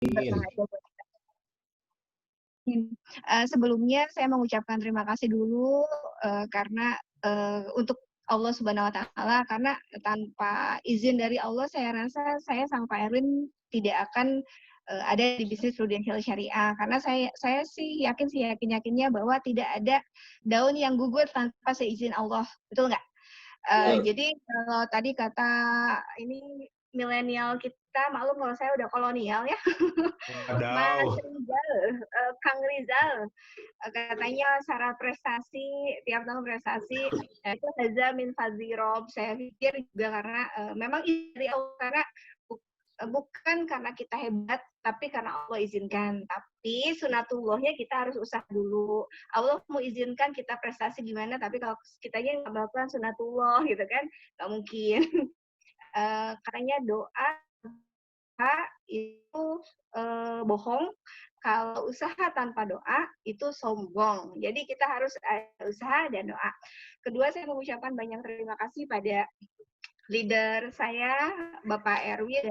berbahagia buat sebelumnya saya mengucapkan terima kasih dulu karena untuk Allah Subhanahu wa taala karena tanpa izin dari Allah saya rasa saya sama Pak Erwin tidak akan ada di bisnis prudensial syariah karena saya sih yakin-yakinnya bahwa tidak ada daun yang gugur tanpa seizin Allah. Betul nggak? Jadi kalau tadi kata ini milenial kita, maklum kalau saya udah kolonial ya. Mas Rizal, Kang Rizal, katanya syarat prestasi, tiap tahun prestasi, itu haza min fadzi Rob. Saya pikir juga karena memang dari Allah, karena bukan karena kita hebat, tapi karena Allah izinkan. Tapi sunatullahnya kita harus usaha dulu. Allah mau izinkan kita prestasi gimana, tapi kalau kitanya nggak melakukan sunatullah gitu kan, nggak mungkin. Katanya doa itu bohong, kalau usaha tanpa doa itu sombong. Jadi kita harus usaha dan doa. Kedua, saya mengucapkan banyak terima kasih pada leader saya, Bapak Erwin,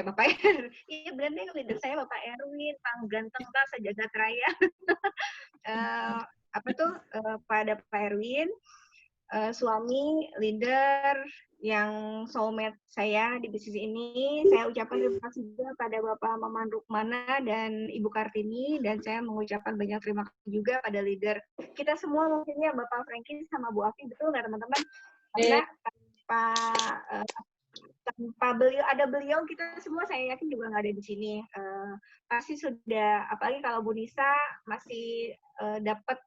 Bapak iya benar nih leader saya Bapak Erwin, Pang Ganteng tak sejagat raya. Pada Pak Erwin, suami, leader, yang soulmate saya di bisnis ini. Saya ucapkan terima kasih juga pada Bapak Maman Rukmana dan Ibu Kartini, dan saya mengucapkan banyak terima kasih juga pada leader kita semua, mungkinnya Bapak Frankie sama Bu Afi, betul nggak teman-teman? Karena tanpa beliau kita semua saya yakin juga nggak ada di sini. Pasti sudah, apalagi kalau Bu Nisa masih dapat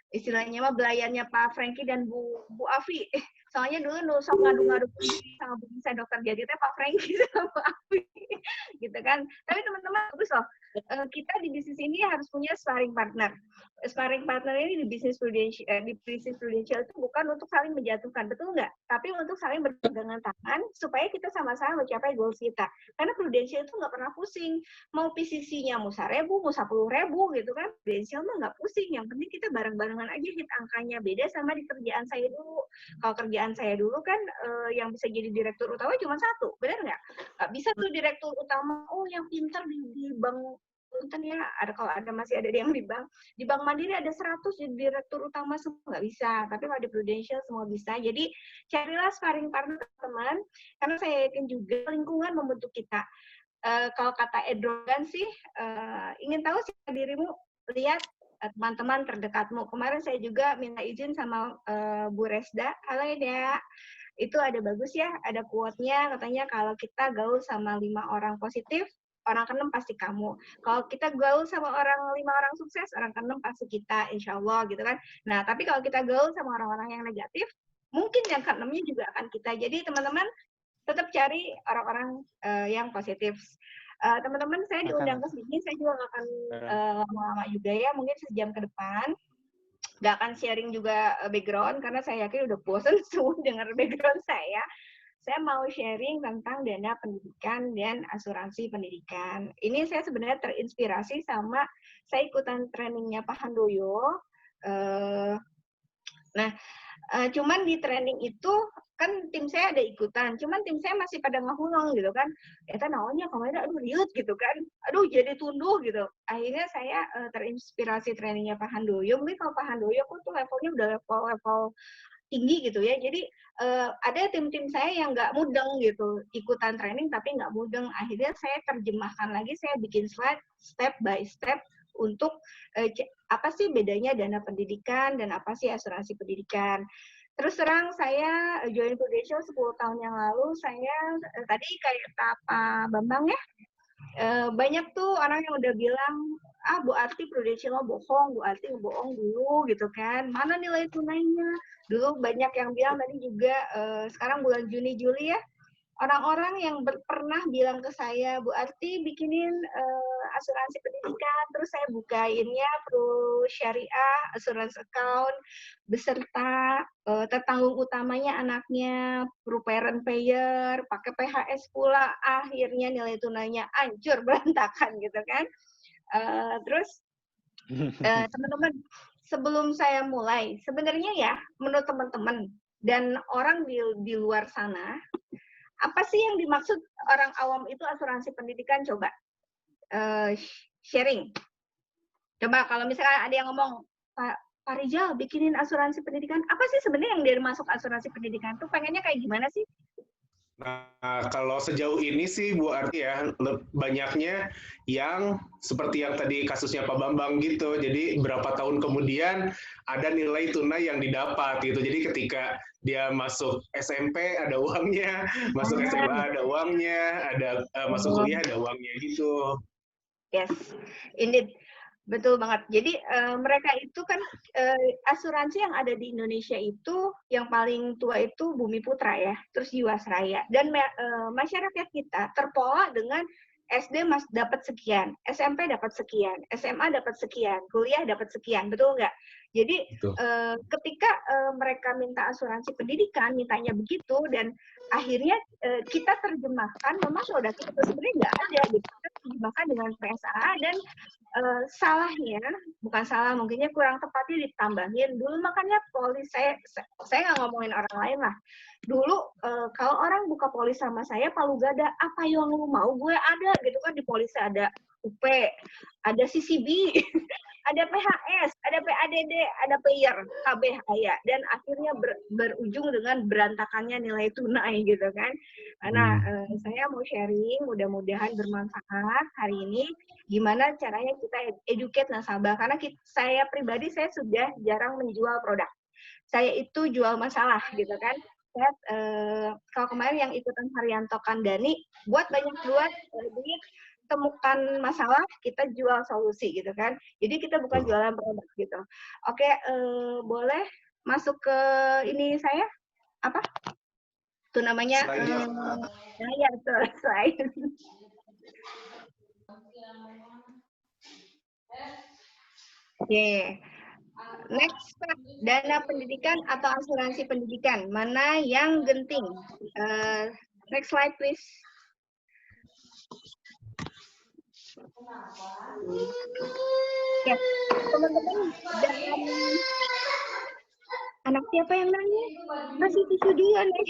istilahnya mah belayannya Pak Frankie dan Bu Afi. Soalnya dulu sok ngadu-ngadu sama Bu Nisa dokter jadi Pak Frankie sama Bu Afi gitu kan. Tapi teman-teman bagus loh. Kita di bisnis ini harus punya sparring partner. Sparring partner ini di bisnis prudensial itu bukan untuk saling menjatuhkan, betul nggak? Tapi untuk saling berpegangan tangan supaya kita sama-sama mencapai goals kita. Karena prudensial itu nggak pernah pusing. Mau PCC-nya mau 1.000, mau 10.000 gitu kan. Prudensial mah nggak pusing. Yang penting kita bareng-barengan aja hit angkanya. Beda sama di kerjaan saya dulu. Kalau kerjaan saya dulu kan yang bisa jadi direktur utama cuma satu, benar nggak? Nggak bisa tuh direktur utama, yang pinter di bank Punten ya, kalau ada masih ada yang di Bank Mandiri ada 100 jadi direktur utama semua, nggak bisa. Tapi kalau di Prudential semua bisa. Jadi carilah sparring partner teman, karena saya yakin juga lingkungan membentuk kita. Kalau kata Edrogan sih, ingin tahu siapa dirimu, lihat teman-teman terdekatmu. Kemarin saya juga minta izin sama Bu Resda. Halo Eda. Itu ada bagus ya, ada quote-nya katanya kalau kita gaul sama 5 orang positif, orang ke-6 pasti kamu. Kalau kita gaul sama 5 orang sukses, orang ke-6 pasti kita, insya Allah gitu kan. Nah, tapi kalau kita gaul sama orang-orang yang negatif, mungkin yang ke-6-nya juga akan kita. Jadi teman-teman tetap cari orang-orang yang positif. Teman-teman, saya diundang ke sini, saya juga nggak akan lama-lama juga ya, mungkin sejam ke depan. Nggak akan sharing juga background, karena saya yakin udah bosan semua dengar background saya. Saya mau sharing tentang dana pendidikan dan asuransi pendidikan. Ini saya sebenarnya terinspirasi sama saya ikutan trainingnya Pak Handoyo. Cuman di training itu kan tim saya ada ikutan, cuman tim saya masih pada ngahulong gitu kan. Eta naonnya kemarin aduh riut gitu kan. Aduh jadi tunduh gitu. Akhirnya saya terinspirasi trainingnya Pak Handoyo. Mungkin kalau Pak Handoyo kok tuh levelnya udah level tinggi gitu ya. Jadi ada tim-tim saya yang nggak mudeng gitu, ikutan training tapi nggak mudeng. Akhirnya saya terjemahkan lagi, saya bikin slide step by step untuk apa sih bedanya dana pendidikan dan apa sih asuransi pendidikan. Terus terang saya join Prudential 10 tahun yang lalu, saya tadi kayak Pak Bambang ya, banyak tuh orang yang udah bilang, Bu Arti Prudential bohong, Bu Arti ngebohong dulu gitu kan, mana nilai tunainya. Dulu banyak yang bilang tadi juga, sekarang bulan Juni Juli ya, orang-orang yang pernah bilang ke saya, Bu Arti bikinin asuransi pendidikan, terus saya bukainnya Pro Syariah, asuransi account, beserta tertanggung utamanya anaknya, Pro Parent Payer, pakai PHS pula, akhirnya nilai tunainya hancur berantakan gitu kan. Terus teman-teman, sebelum saya mulai, sebenarnya ya menurut teman-teman dan orang di luar sana, Apa sih yang dimaksud orang awam itu asuransi pendidikan? Coba sharing. Coba kalau misalkan ada yang ngomong, Pak Rijal bikinin asuransi pendidikan, apa sih sebenarnya yang dia masuk asuransi pendidikan tuh pengennya kayak gimana sih? Nah, kalau sejauh ini sih Bu Arti ya, banyaknya yang seperti yang tadi kasusnya Pak Bambang gitu. Jadi berapa tahun kemudian ada nilai tunai yang didapat gitu. Jadi ketika dia masuk SMP ada uangnya, masuk SMA ada uangnya, ada masuk kuliah ada uangnya gitu. Yes, indeed. Betul banget. Jadi mereka itu kan asuransi yang ada di Indonesia itu yang paling tua itu Bumi Putra ya, terus Jiwasraya. Dan masyarakat kita terpola dengan SD dapat sekian, SMP dapat sekian, SMA dapat sekian, kuliah dapat sekian, betul nggak? Jadi ketika mereka minta asuransi pendidikan, mintanya begitu, dan akhirnya kita terjemahkan, memang produk itu sebenarnya nggak ada, gitu. Kita terjemahkan dengan PSA dan salahnya, bukan salah, mungkinnya kurang tepatnya ditambahin. Dulu makanya polis saya nggak ngomongin orang lain lah. Dulu kalau orang buka polis sama saya, palu gada, apa yang lu mau gue ada, gitu kan di polis ada UP, ada CCB, ada PHS, ada PADD, ada payer, KB Haya, dan akhirnya berujung dengan berantakannya nilai tunai gitu kan. Nah, saya mau sharing, mudah-mudahan bermanfaat hari ini, gimana caranya kita educate nasabah, karena saya pribadi saya sudah jarang menjual produk. Saya itu jual masalah gitu kan. Saya, kalau kemarin yang ikutan Haryanto Kandani, buat duit, temukan masalah, kita jual solusi gitu kan. Jadi kita bukan jualan produk gitu. Oke, boleh masuk ke ini saya apa? Itu namanya ya slide. Oke. Next, dana pendidikan atau asuransi pendidikan, mana yang genting? Next slide, please. Ya, teman-teman, dalam anak siapa yang nanya? Masih tisu dia nih.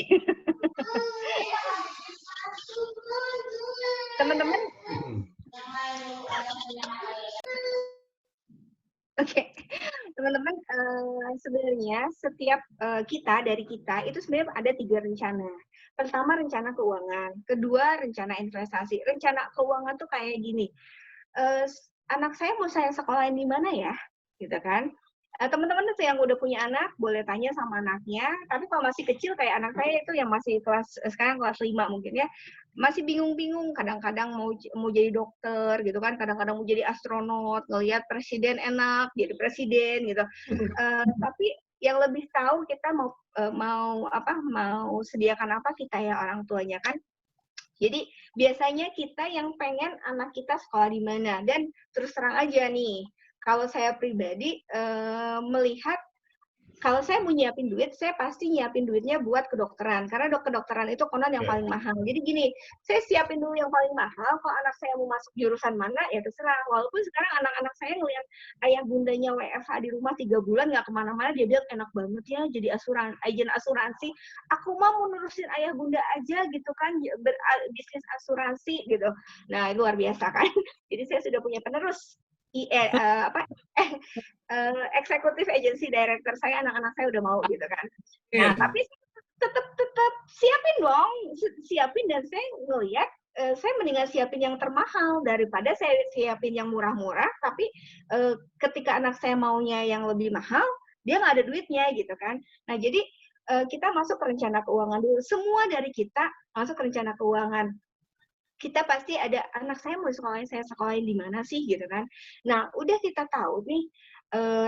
Teman-teman. Oke, teman-teman, sebenarnya setiap dari kita itu sebenarnya ada 3 rencana. Pertama, rencana keuangan. Kedua, rencana investasi. Rencana keuangan tuh kayak gini, anak saya mau saya sekolahin di mana ya, gitu kan? Teman-teman itu yang udah punya anak boleh tanya sama anaknya. Tapi kalau masih kecil kayak anak saya itu yang masih sekarang kelas 5 mungkin ya, masih bingung-bingung. Kadang-kadang mau jadi dokter gitu kan, kadang-kadang mau jadi astronot, ngelihat presiden enak jadi presiden gitu. Tapi yang lebih tahu kita mau sediakan apa kita ya orang tuanya kan. Jadi biasanya kita yang pengen anak kita sekolah di mana. Dan terus terang aja nih, kalau saya pribadi melihat, kalau saya mau nyiapin duit, saya pasti nyiapin duitnya buat kedokteran. Karena kedokteran itu konon yang paling mahal. Jadi gini, saya siapin dulu yang paling mahal, kalau anak saya mau masuk jurusan mana, ya terserah. Walaupun sekarang anak-anak saya ngeliat ayah bundanya WFH di rumah 3 bulan, nggak kemana-mana, dia bilang enak banget ya jadi agen asuransi. Aku mau nurusin ayah bunda aja gitu kan, bisnis asuransi gitu. Nah, luar biasa kan. Jadi saya sudah punya penerus. Eksekutif agency director saya, anak-anak saya udah mau gitu kan. Nah, tapi tetap siapin dong, dan saya ngeliat saya mendingan siapin yang termahal daripada saya siapin yang murah-murah, tapi ketika anak saya maunya yang lebih mahal, dia nggak ada duitnya gitu kan. Nah, jadi kita masuk ke rencana keuangan dulu. Semua dari kita masuk ke rencana keuangan. Kita pasti ada, anak saya mau saya sekolahin di mana sih gitu kan. Nah, udah kita tahu nih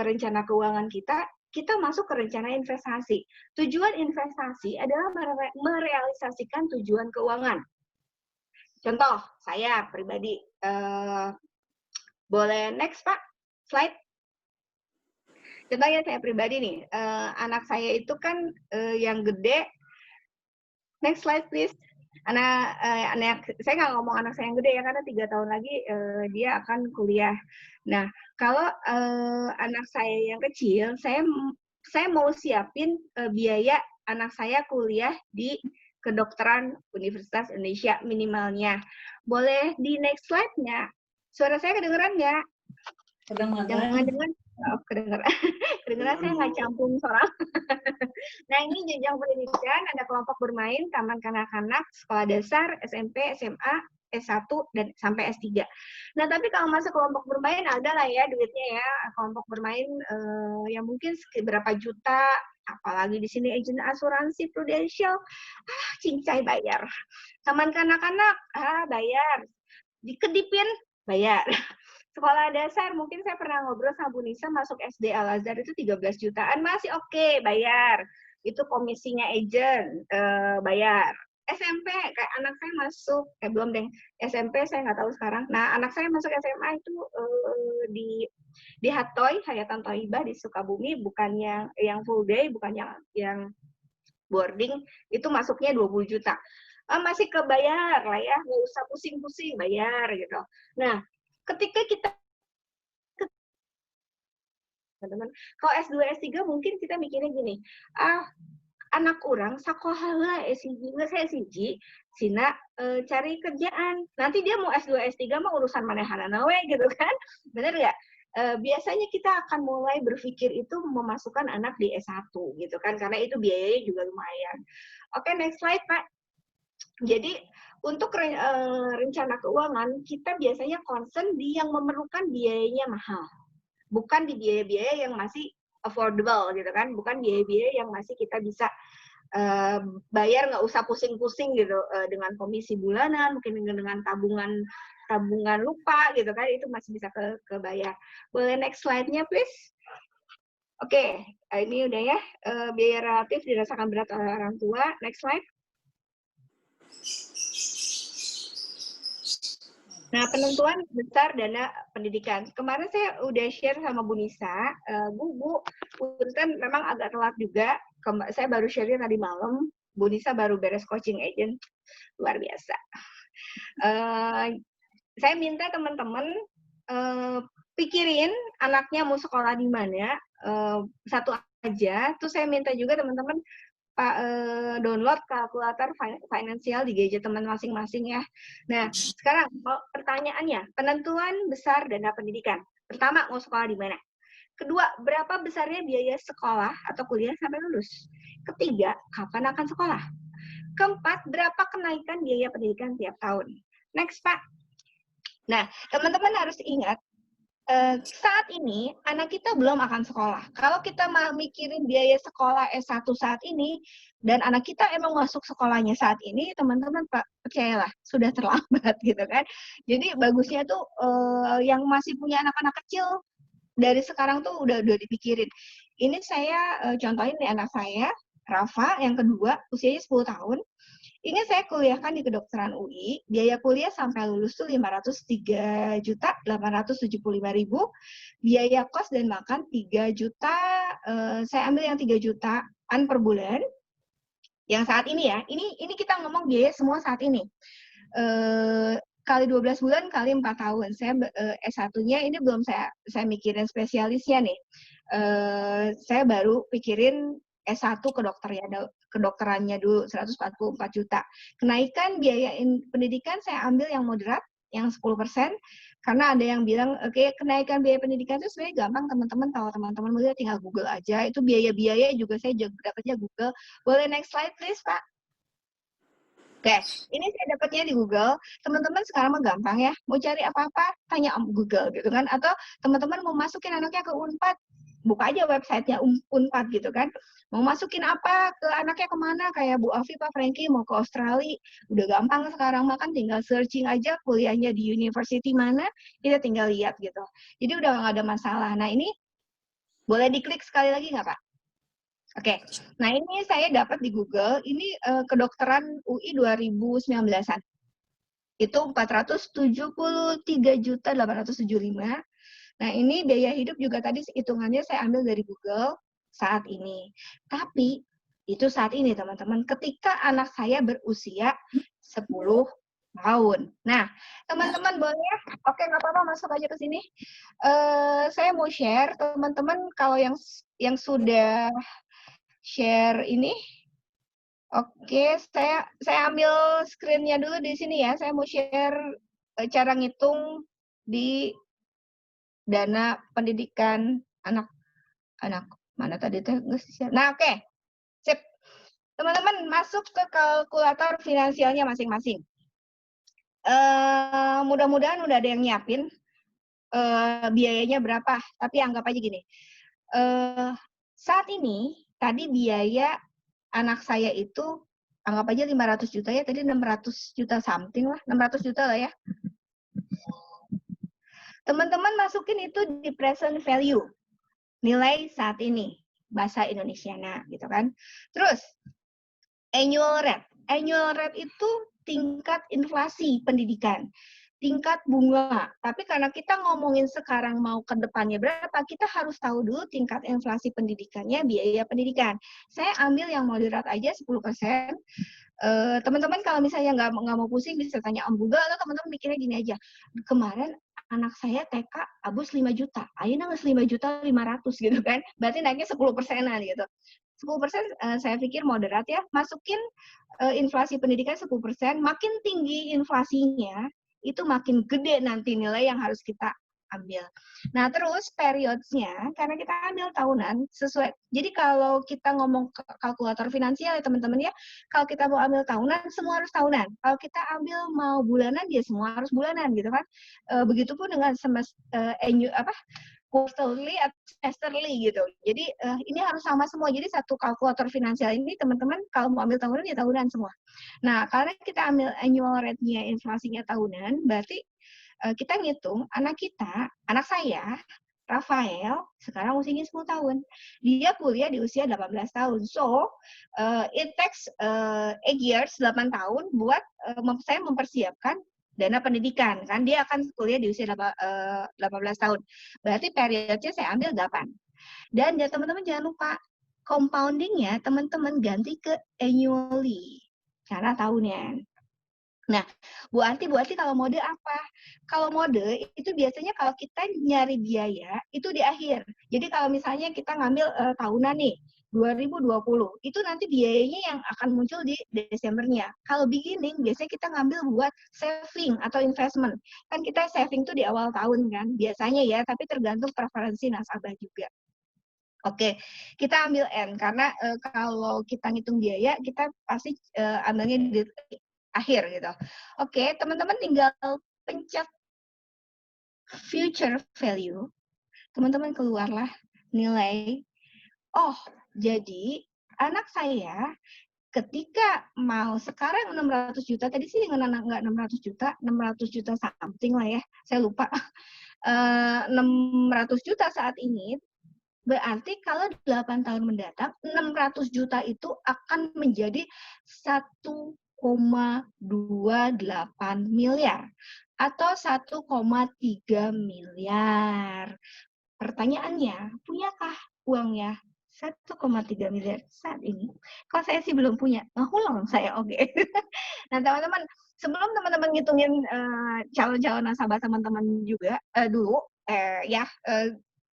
rencana keuangan kita masuk ke rencana investasi. Tujuan investasi adalah merealisasikan tujuan keuangan. Contoh, saya pribadi, boleh next Pak, slide. Contohnya saya pribadi nih, anak saya itu kan yang gede, next slide please. Anak saya nggak ngomong anak saya yang gede ya, karena 3 tahun lagi dia akan kuliah. Nah, kalau anak saya yang kecil, saya mau siapin biaya anak saya kuliah di kedokteran Universitas Indonesia minimalnya. Boleh di next slide-nya? Suara saya kedengeran nggak? Jangan-jangan kedengeran. Kedengeran saya nggak campur suara. Nah, ini jenjang pendidikan, ada kelompok bermain, taman kanak-kanak, sekolah dasar, SMP, SMA, S1, dan sampai S3. Nah, tapi kalau masuk kelompok bermain, ada lah ya duitnya ya. Kelompok bermain yang mungkin berapa juta, apalagi di sini agent asuransi prudensial, cincai bayar. Taman kanak-kanak, bayar. Dikedipin, bayar. Sekolah dasar, mungkin saya pernah ngobrol sama Bu Nisa, masuk SD Al-Azhar itu 13 jutaan, masih oke, bayar. Itu komisinya agent, bayar. SMP, kayak anak saya masuk, belum deh, SMP saya nggak tahu sekarang. Nah, anak saya masuk SMA itu di Hatoy, Hayatan Thaibah di Sukabumi, bukan yang full day, bukan yang boarding, itu masuknya 20 juta. Masih kebayar lah ya, nggak usah pusing-pusing, bayar gitu. Nah, ketika kita teman-teman, kalau S2, S3 mungkin kita mikirnya gini, anak orang sakoha lah S1 saya siji sina cari kerjaan. Nanti dia mau S2, S3 mah urusan manehana we gitu kan. Bener nggak? Biasanya kita akan mulai berpikir itu memasukkan anak di S1 gitu kan, karena itu biayanya juga lumayan. Oke, next slide, Pak. Jadi untuk rencana keuangan, kita biasanya concern di yang memerlukan biayanya mahal. Bukan di biaya-biaya yang masih affordable gitu kan, bukan biaya-biaya yang masih kita bisa bayar nggak usah pusing-pusing gitu dengan komisi bulanan, mungkin dengan tabungan lupa gitu kan, itu masih bisa kebayar. Boleh next slide-nya please? Oke, ini udah ya, biaya relatif dirasakan berat oleh orang tua. Next slide. Nah, penentuan besar dana pendidikan. Kemarin saya udah share sama Bu Nisa, Bu, punten memang agak telat juga. Saya baru share tadi malam, Bu Nisa baru beres coaching agent, luar biasa. Saya minta teman-teman pikirin anaknya mau sekolah di mana, satu aja. Terus saya minta juga teman-teman download kalkulator finansial di gadget teman masing-masing ya. Nah, sekarang pertanyaannya, penentuan besar dana pendidikan. Pertama, mau sekolah di mana? Kedua, berapa besarnya biaya sekolah atau kuliah sampai lulus? Ketiga, kapan akan sekolah? Keempat, berapa kenaikan biaya pendidikan tiap tahun? Next, Pak. Nah, teman-teman harus ingat, saat ini anak kita belum akan sekolah. Kalau kita mau mikirin biaya sekolah S1 saat ini, dan anak kita emang masuk sekolahnya saat ini, teman-teman percayalah, sudah terlambat gitu kan. Jadi bagusnya tuh yang masih punya anak-anak kecil, dari sekarang tuh udah dipikirin. Ini saya contohin di anak saya, Rafa, yang kedua, usianya 10 tahun. Ini saya kuliahkan di kedokteran UI, biaya kuliah sampai lulus tuh 503.875.000, biaya kos dan makan 3 juta, saya ambil yang 3 jutaan per bulan, yang saat ini ya, ini kita ngomong biaya semua saat ini, kali 12 bulan kali 4 tahun, saya S1-nya ini belum saya mikirin spesialisnya nih, saya baru pikirin S1 kedokterannya dulu 144 juta. Kenaikan biaya pendidikan saya ambil yang moderat, yang 10%, karena ada yang bilang, oke, kenaikan biaya pendidikan itu sebenarnya gampang teman-teman, kalau teman-teman melihat tinggal Google aja, itu biaya-biaya juga saya dapatnya Google. Boleh next slide please, Pak? Oke, ini saya dapatnya di Google. Teman-teman sekarang mah gampang ya, mau cari apa-apa, tanya Google gitu kan, atau teman-teman mau masukin anaknya ke Unpad, buka aja websitenya Unpad gitu kan. Mau masukin apa ke anaknya kemana, kayak Bu Afi, Pak Franky mau ke Australia, udah gampang sekarang mah kan, tinggal searching aja kuliahnya di university mana, kita tinggal lihat gitu. Jadi udah nggak ada masalah. Nah ini boleh diklik sekali lagi nggak Pak? Oke, nah ini saya dapat di Google, ini kedokteran UI 2019-an. Itu 473.875. Nah, ini biaya hidup juga tadi hitungannya saya ambil dari Google saat ini. Tapi itu saat ini, teman-teman, ketika anak saya berusia 10 tahun. Nah, teman-teman boleh, oke nggak apa-apa, masuk aja ke sini. Saya mau share, teman-teman kalau yang sudah share ini, Oke, saya ambil screen-nya dulu di sini ya. Saya mau share cara ngitung di dana pendidikan anak mana tadi teh geus share. Nah, oke. Sip. Teman-teman masuk ke kalkulator finansialnya masing-masing. Mudah-mudahan udah ada yang nyiapin biayanya berapa. Tapi anggap aja gini. Saat ini tadi biaya anak saya itu anggap aja 500 juta ya, tadi 600 juta something lah, 600 juta lah ya. Teman-teman masukin itu di present value, nilai saat ini, bahasa Indonesiana gitu kan. Terus, annual rate itu tingkat inflasi pendidikan, tingkat bunga. Tapi karena kita ngomongin sekarang mau ke depannya berapa, kita harus tahu dulu tingkat inflasi pendidikannya, biaya pendidikan. Saya ambil yang moderat aja 10%. Teman-teman kalau misalnya nggak mau pusing bisa tanya Om Google, atau teman-teman mikirnya gini aja, kemarin anak saya TK abus 5 juta, ayeuna geus 5 juta 500 gitu kan, berarti naiknya 10%-an gitu. 10% saya pikir moderat ya, masukin inflasi pendidikan 10%, makin tinggi inflasinya, itu makin gede nanti nilai yang harus kita ambil. Nah, terus periodnya, karena kita ambil tahunan, sesuai, jadi kalau kita ngomong kalkulator finansial ya teman-teman ya, kalau kita mau ambil tahunan, semua harus tahunan. Kalau kita ambil mau bulanan, ya semua harus bulanan gitu kan. Begitupun dengan quarterly atau semesterly gitu. Jadi ini harus sama semua. Jadi satu kalkulator finansial ini teman-teman kalau mau ambil tahunan ya tahunan semua. Nah, karena kita ambil annual rate-nya inflasinya tahunan, berarti kita ngitung anak saya Rafael sekarang usianya 10 tahun. Dia kuliah di usia 18 tahun. So, it takes 8 years, 8 tahun buat saya mempersiapkan dana pendidikan. Kan dia akan kuliah di usia 18 tahun. Berarti periodnya saya ambil 8. Dan ya teman-teman jangan lupa, compounding-nya teman-teman ganti ke annually. Karena tahunan. Nah, Bu Arti kalau mode apa? Kalau mode itu biasanya kalau kita nyari biaya itu di akhir. Jadi kalau misalnya kita ngambil tahunan nih, 2020, itu nanti biayanya yang akan muncul di Desembernya. Kalau beginning, biasanya kita ngambil buat saving atau investment. Kan kita saving tuh di awal tahun kan, biasanya ya, tapi tergantung preferensi nasabah juga. Oke, kita ambil N, karena kalau kita ngitung biaya, kita pasti ambilnya di akhir gitu. Oke, teman-teman tinggal pencet future value. Teman-teman keluarlah nilai. Oh, jadi anak saya ketika mau sekarang 600 juta, tadi sih nggak 600 juta, 600 juta something lah ya, saya lupa. 600 juta saat ini, berarti kalau 8 tahun mendatang, 600 juta itu akan menjadi 1,28 miliar atau 1,3 miliar. Pertanyaannya, punyakah uangnya 1,3 miliar saat ini? Kalau saya sih belum punya, ngehulong saya, oke. Nah, teman-teman, sebelum teman-teman ngitungin calon-calon nasabah teman-teman juga dulu,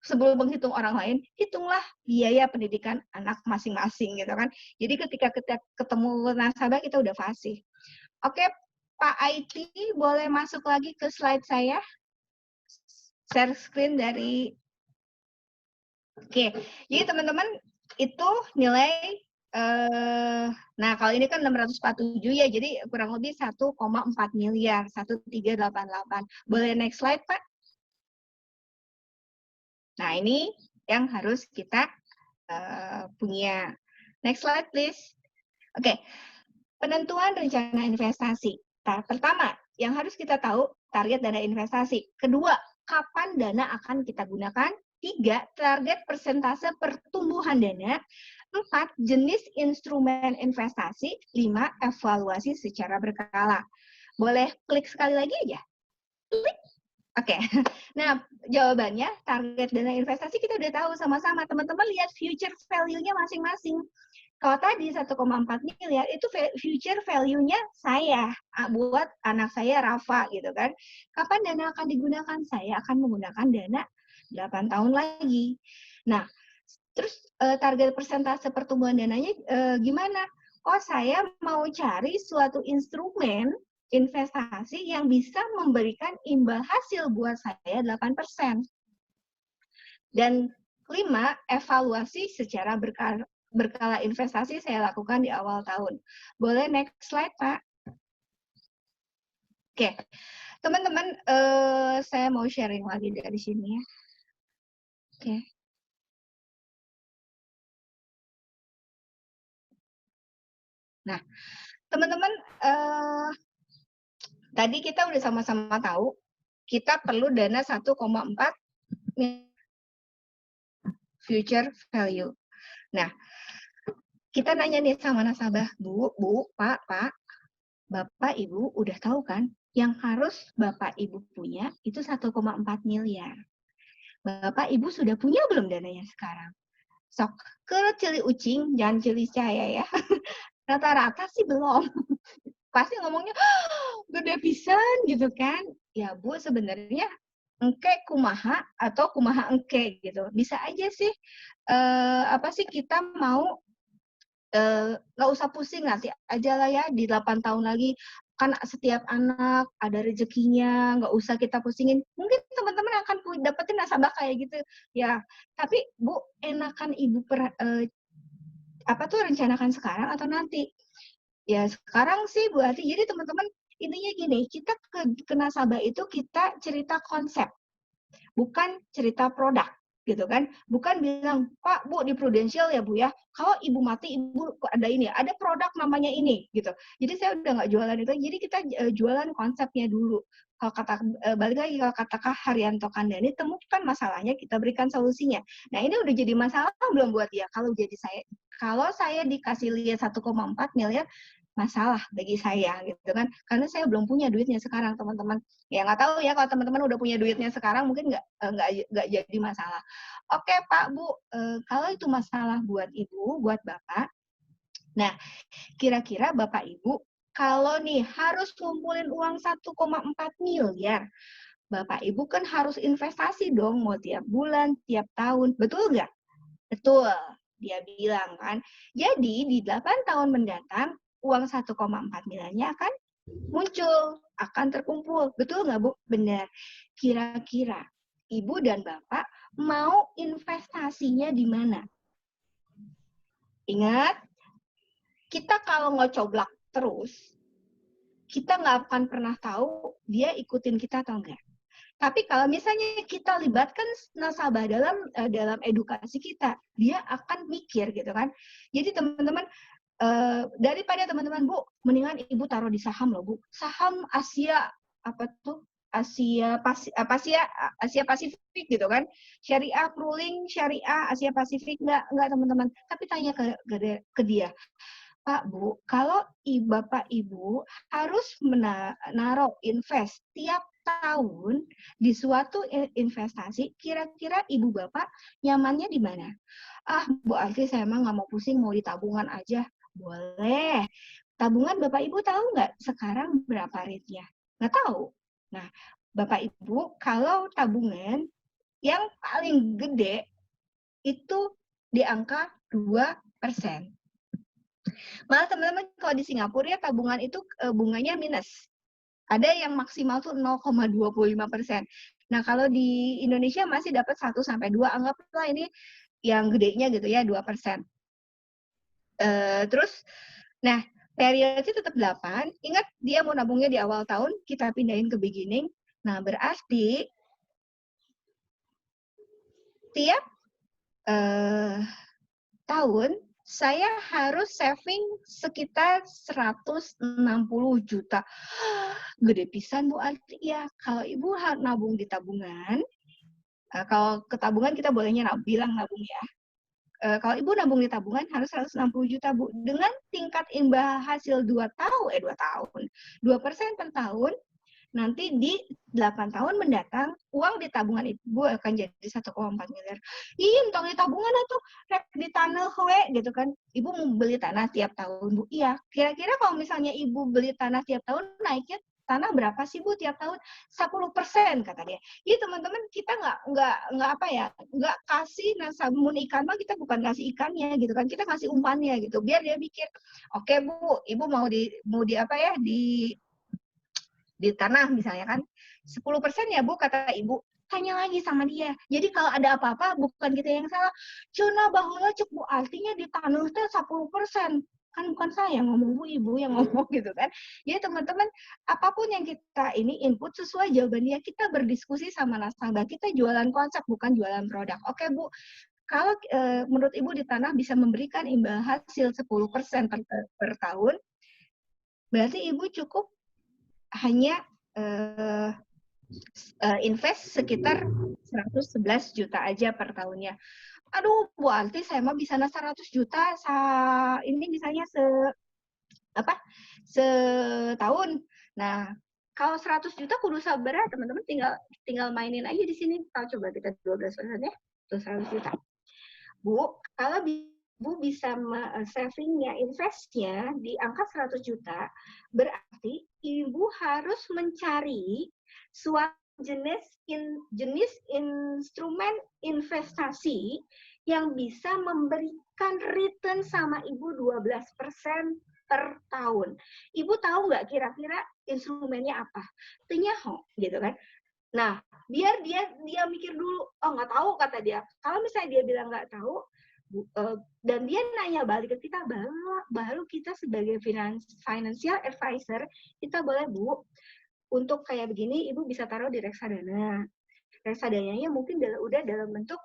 sebelum menghitung orang lain, hitunglah biaya pendidikan anak masing-masing gitu kan. Jadi ketika kita ketemu nasabah kita udah fasih. Oke, Pak IT boleh masuk lagi ke slide saya. Share screen dari. Oke, jadi teman-teman itu nilai nah kalau ini kan 647 ya, jadi kurang lebih 1,4 miliar, 1388. Boleh next slide, Pak? Nah, ini yang harus kita punya. Next slide, please. Oke, penentuan rencana investasi. Pertama, yang harus kita tahu target dana investasi. Kedua, kapan dana akan kita gunakan. 3, target persentase pertumbuhan dana. 4, jenis instrumen investasi. 5, evaluasi secara berkala. Boleh klik sekali lagi aja? Klik. Oke, nah jawabannya target dana investasi kita udah tahu sama-sama. Teman-teman lihat future value-nya masing-masing. Kalau tadi 1,4 miliar itu future value-nya saya buat anak saya Rafa gitu kan. Kapan dana akan digunakan? Saya akan menggunakan dana 8 tahun lagi. Nah, terus target persentase pertumbuhan dananya gimana? oh saya mau cari suatu instrumen investasi yang bisa memberikan imbal hasil buat saya 8%. Dan 5, evaluasi secara berkala investasi saya lakukan di awal tahun. Boleh next slide, Pak? Oke, teman-teman, saya mau sharing lagi dari sini ya. Oke. Nah, teman-teman, tadi kita udah sama-sama tahu, kita perlu dana 1,4 future value. Nah, kita nanya nih sama nasabah, Bu, Pak, Bapak, Ibu udah tahu kan, yang harus Bapak, Ibu punya itu 1,4 miliar. Bapak, Ibu sudah punya belum dananya sekarang? Sok, ke cili ucing, jangan cili saya ya. Rata-rata sih belum. Pasti ngomongnya, gede pisan gitu kan. Ya Bu, sebenarnya engke kumaha atau kumaha engke gitu. Bisa aja sih, apa sih kita mau nggak usah pusing, nanti aja lah ya di 8 tahun lagi, kan setiap anak ada rezekinya, nggak usah kita pusingin. Mungkin teman-teman akan dapetin nasabah kayak gitu ya. Tapi Bu, enakan Ibu rencanakan sekarang atau nanti? Ya sekarang sih Bu Ati. Jadi teman-teman intinya gini, kita ke nasabah itu kita cerita konsep, bukan cerita produk gitu kan, bukan bilang Pak Bu di Prudential ya Bu ya, kalau Ibu mati Ibu ada ini, ada produk namanya ini gitu. Jadi saya udah nggak jualan itu, jadi kita jualan konsepnya dulu. Kalau balik lagi, kalau kata Kak Haryanto Kandani, temukan masalahnya, kita berikan solusinya. Nah ini udah jadi masalah belum buat dia? Kalau saya dikasih lihat 1,4 miliar, masalah bagi saya gitu kan, karena saya belum punya duitnya sekarang teman-teman. Ya nggak tahu ya, kalau teman-teman udah punya duitnya sekarang mungkin nggak jadi masalah. Oke Pak Bu, kalau itu masalah buat Ibu, buat Bapak, nah kira-kira Bapak Ibu kalau nih harus ngumpulin uang 1,4 miliar, Bapak Ibu kan harus investasi dong, mau tiap bulan, tiap tahun, betul nggak? Betul, dia bilang kan. Jadi di 8 tahun mendatang, uang 1,4 miliarnya akan muncul, akan terkumpul. Betul nggak Bu? Benar. Kira-kira Ibu dan Bapak mau investasinya di mana? Ingat, kita kalau ngocoblak terus, kita nggak akan pernah tahu dia ikutin kita atau enggak. Tapi kalau misalnya kita libatkan nasabah dalam edukasi kita, dia akan mikir gitu kan. Jadi teman-teman, daripada teman-teman Bu, mendingan Ibu taruh di saham loh Bu. Saham Asia apa tuh? Asia Pasifik gitu kan. Syariah ruling, syariah Asia Pasifik enggak teman-teman. Tapi tanya ke dia. Pak Bu, kalau Bapak Ibu harus menaruh invest tiap tahun di suatu investasi, kira-kira Ibu Bapak nyamannya di mana? Ah, Bu Arti, saya emang nggak mau pusing, mau di tabungan aja. Boleh. Tabungan Bapak Ibu tahu nggak sekarang berapa rate-nya? Nggak tahu. Nah, Bapak Ibu, kalau tabungan yang paling gede itu di angka 2%. Malah teman-teman kalau di Singapura ya tabungan itu bunganya minus. Ada yang maksimal tuh 0,25%. Nah kalau di Indonesia masih dapat 1-2, anggaplah ini yang gedenya gitu ya 2%. Terus, nah periodnya tetap 8. Ingat dia mau nabungnya di awal tahun, kita pindahin ke beginning. Nah berarti tiap tahun saya harus saving sekitar 160 juta. Gede pisan Bu Arti ya. Kalau Ibu harus nabung di tabungan, kalau ke tabungan kita bolehnya bilang nabung ya. Kalau Ibu nabung di tabungan harus 160 juta Bu. Dengan tingkat imbal hasil 2 tahun, 2% per tahun, nanti di 8 tahun mendatang, uang di tabungan Ibu akan jadi 1,4 miliar. Iya, entong di tabungan atau rek di tanah we, gitu kan. Ibu mau beli tanah tiap tahun, Bu. Iya, kira-kira kalau misalnya Ibu beli tanah tiap tahun, naiknya tanah berapa sih Bu tiap tahun? 10% kata dia. Iya teman-teman, kita nggak apa ya, nggak kasih sabun ikan mah, kita bukan kasih ikannya gitu kan, kita kasih umpannya gitu. Biar dia mikir, oke Bu, Ibu mau di apa ya, di tanah misalnya kan, 10% ya Bu kata Ibu. Tanya lagi sama dia. Jadi kalau ada apa-apa bukan kita yang salah. Cuna baheula cek Bu, artinya di tanah teh 10%. Kan bukan saya yang ngomong Bu, Ibu yang ngomong gitu kan. Jadi teman-teman, apapun yang kita ini input sesuai jawabannya, kita berdiskusi sama nasabah. Kita jualan konsep bukan jualan produk. Oke Bu, kalau menurut Ibu di tanah bisa memberikan imbal hasil 10% per tahun, berarti Ibu cukup hanya invest sekitar 111 juta aja per tahunnya. Aduh, Bu Alti, saya mah bisa 100 juta ini misalnya setahun. Nah, kalau 100 juta kudu sabar, teman-teman tinggal mainin aja di sini. Coba kita 12% ya, tuh 100 juta. Bu, kalau Bu bisa savingnya, investnya di angka 100 juta, berarti Ibu harus mencari suatu jenis instrumen investasi yang bisa memberikan return sama Ibu 12% per tahun. Ibu tahu nggak kira-kira instrumennya apa? Tenyaho, gitu kan? Nah, biar dia mikir dulu, oh nggak tahu kata dia. Kalau misalnya dia bilang nggak tahu, dan dia nanya balik ke kita, baru kita sebagai financial advisor, kita boleh Bu, untuk kayak begini Ibu bisa taruh di reksadana. Reksadananya mungkin udah dalam bentuk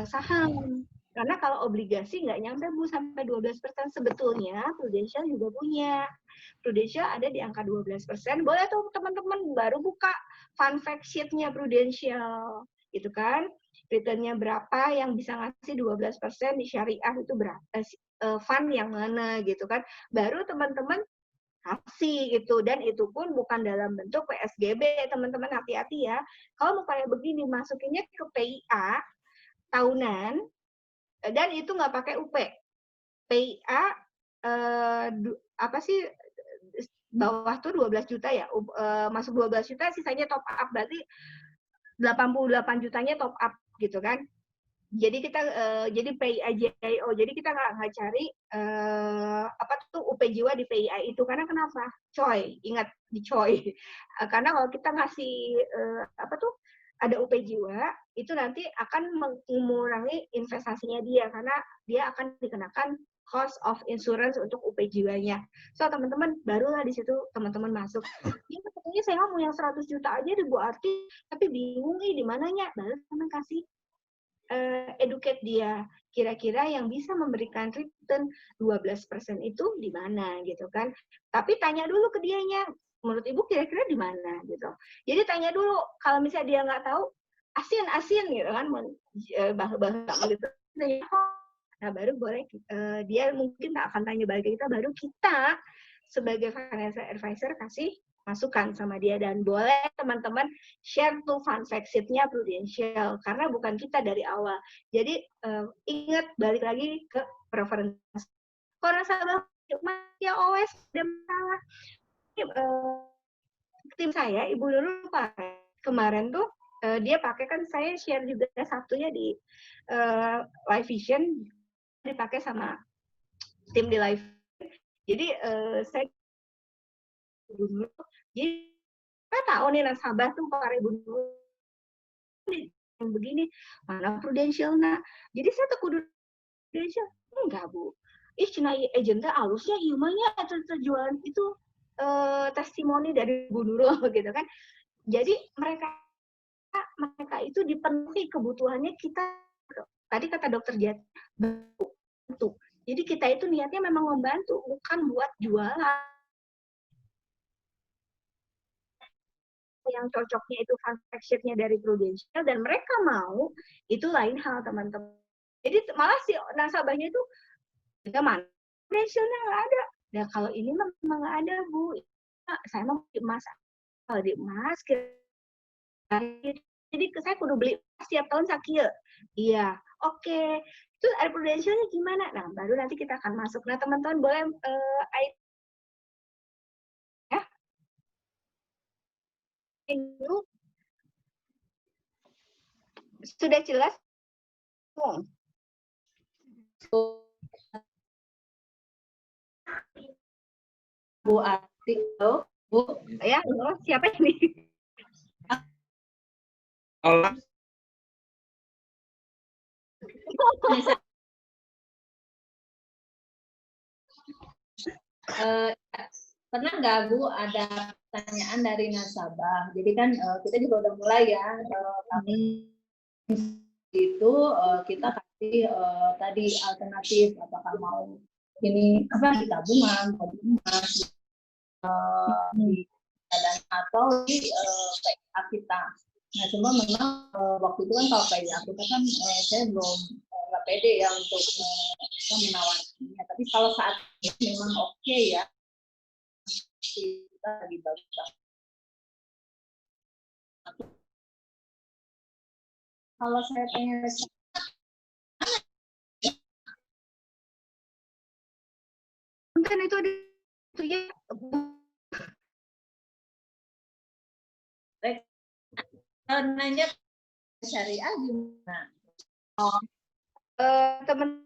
saham. Karena kalau obligasi nggak nyampe Bu sampai 12%. Sebetulnya Prudential juga punya. Prudential ada di angka 12%. Boleh tuh teman-teman baru buka fun fact sheet-nya Prudential. Gitu kan. Returnnya berapa yang bisa ngasih 12% di syariah itu berapa, fund yang mana gitu kan. Baru teman-teman kasih gitu, dan itu pun bukan dalam bentuk PSGB, teman-teman hati-hati ya. Kalau mau kayak begini, masukinnya ke PIA tahunan, dan itu nggak pakai UP. PIA apa sih, bawah tuh 12 juta ya, masuk 12 juta sisanya top up, berarti 88 jutanya top up gitu kan. Jadi kita jadi PIA-JIO, jadi kita nggak cari apa tuh UP jiwa di PIA itu, karena kenapa? Coy, ingat di coy. Karena kalau kita ngasih apa tuh ada UP jiwa, itu nanti akan mengurangi investasinya dia, karena dia akan dikenakan cost of insurance untuk UP jiwanya. So teman-teman, barulah di situ teman-teman masuk. Ya katanya saya mau yang 100 juta aja di Bu Arti, tapi bingung nih di mananya. Baru teman kasih educate dia, kira-kira yang bisa memberikan return 12% itu di mana gitu kan. Tapi tanya dulu ke dianya, menurut Ibu kira-kira di mana gitu. Jadi tanya dulu, kalau misalnya dia nggak tahu, asin gitu kan, bahasa gitu. Nah baru boleh dia mungkin tak akan tanya balik kita, baru kita sebagai financial advisor kasih masukan sama dia, dan boleh teman-teman share tuh fun fact sheet-nya Prudential, karena bukan kita dari awal. Jadi ingat, balik lagi ke preferensi. Kalau nasabah ya always ada masalah. Tim saya, Ibu Nurul pakai kemarin tuh, dia pakai, kan saya share juga Sabtunya di Live Vision, dipakai sama tim di Live. Jadi saya dulu, jadi saya tahu nih nasabah tuh para ibu dulu yang begini, mana Prudential nak. Jadi saya tuh kudu Prudential, enggak Bu. Ih, cina agentnya alusnya ilmunya terjualan itu testimoni dari Bu Nurul gitu kan. Jadi mereka itu dipenuhi kebutuhannya kita. Tadi kata dokter Jati, bantu. Jadi kita itu niatnya memang membantu, bukan buat jualan. Yang cocoknya itu fun fact sheet-nya dari Prudential, dan mereka mau, itu lain hal teman-teman. Jadi malah si nasabahnya itu, kita mana Prudential-nya nggak ada. Nah kalau ini memang nggak ada Bu, saya mau di emas. Kalau di emas, jadi saya kudu beli setiap tahun sakit. Iya, oke. Terus ada Prudential-nya gimana? Nah baru nanti kita akan masuk. Nah teman-teman boleh Menu sudah jelas? Bu Ati, halo, Bu. Ya, halo, siapa ini? Halo. Pernah nggak Bu ada pertanyaan dari nasabah? Jadi kan kita juga udah mulai ya, kami itu kita kasih tadi alternatif, apakah mau ini apa di tabungan, mau di emas, di dan atau di PIA kita. Nah cuma memang waktu itu kan kalau PIA kita kan saya belum nggak pede ya untuk menawarkannya. Tapi kalau saat ini memang oke ya, kita lagi bagus. Kalau saya pengen Mungkin itu ya nanya syariah gimana? Oh, teman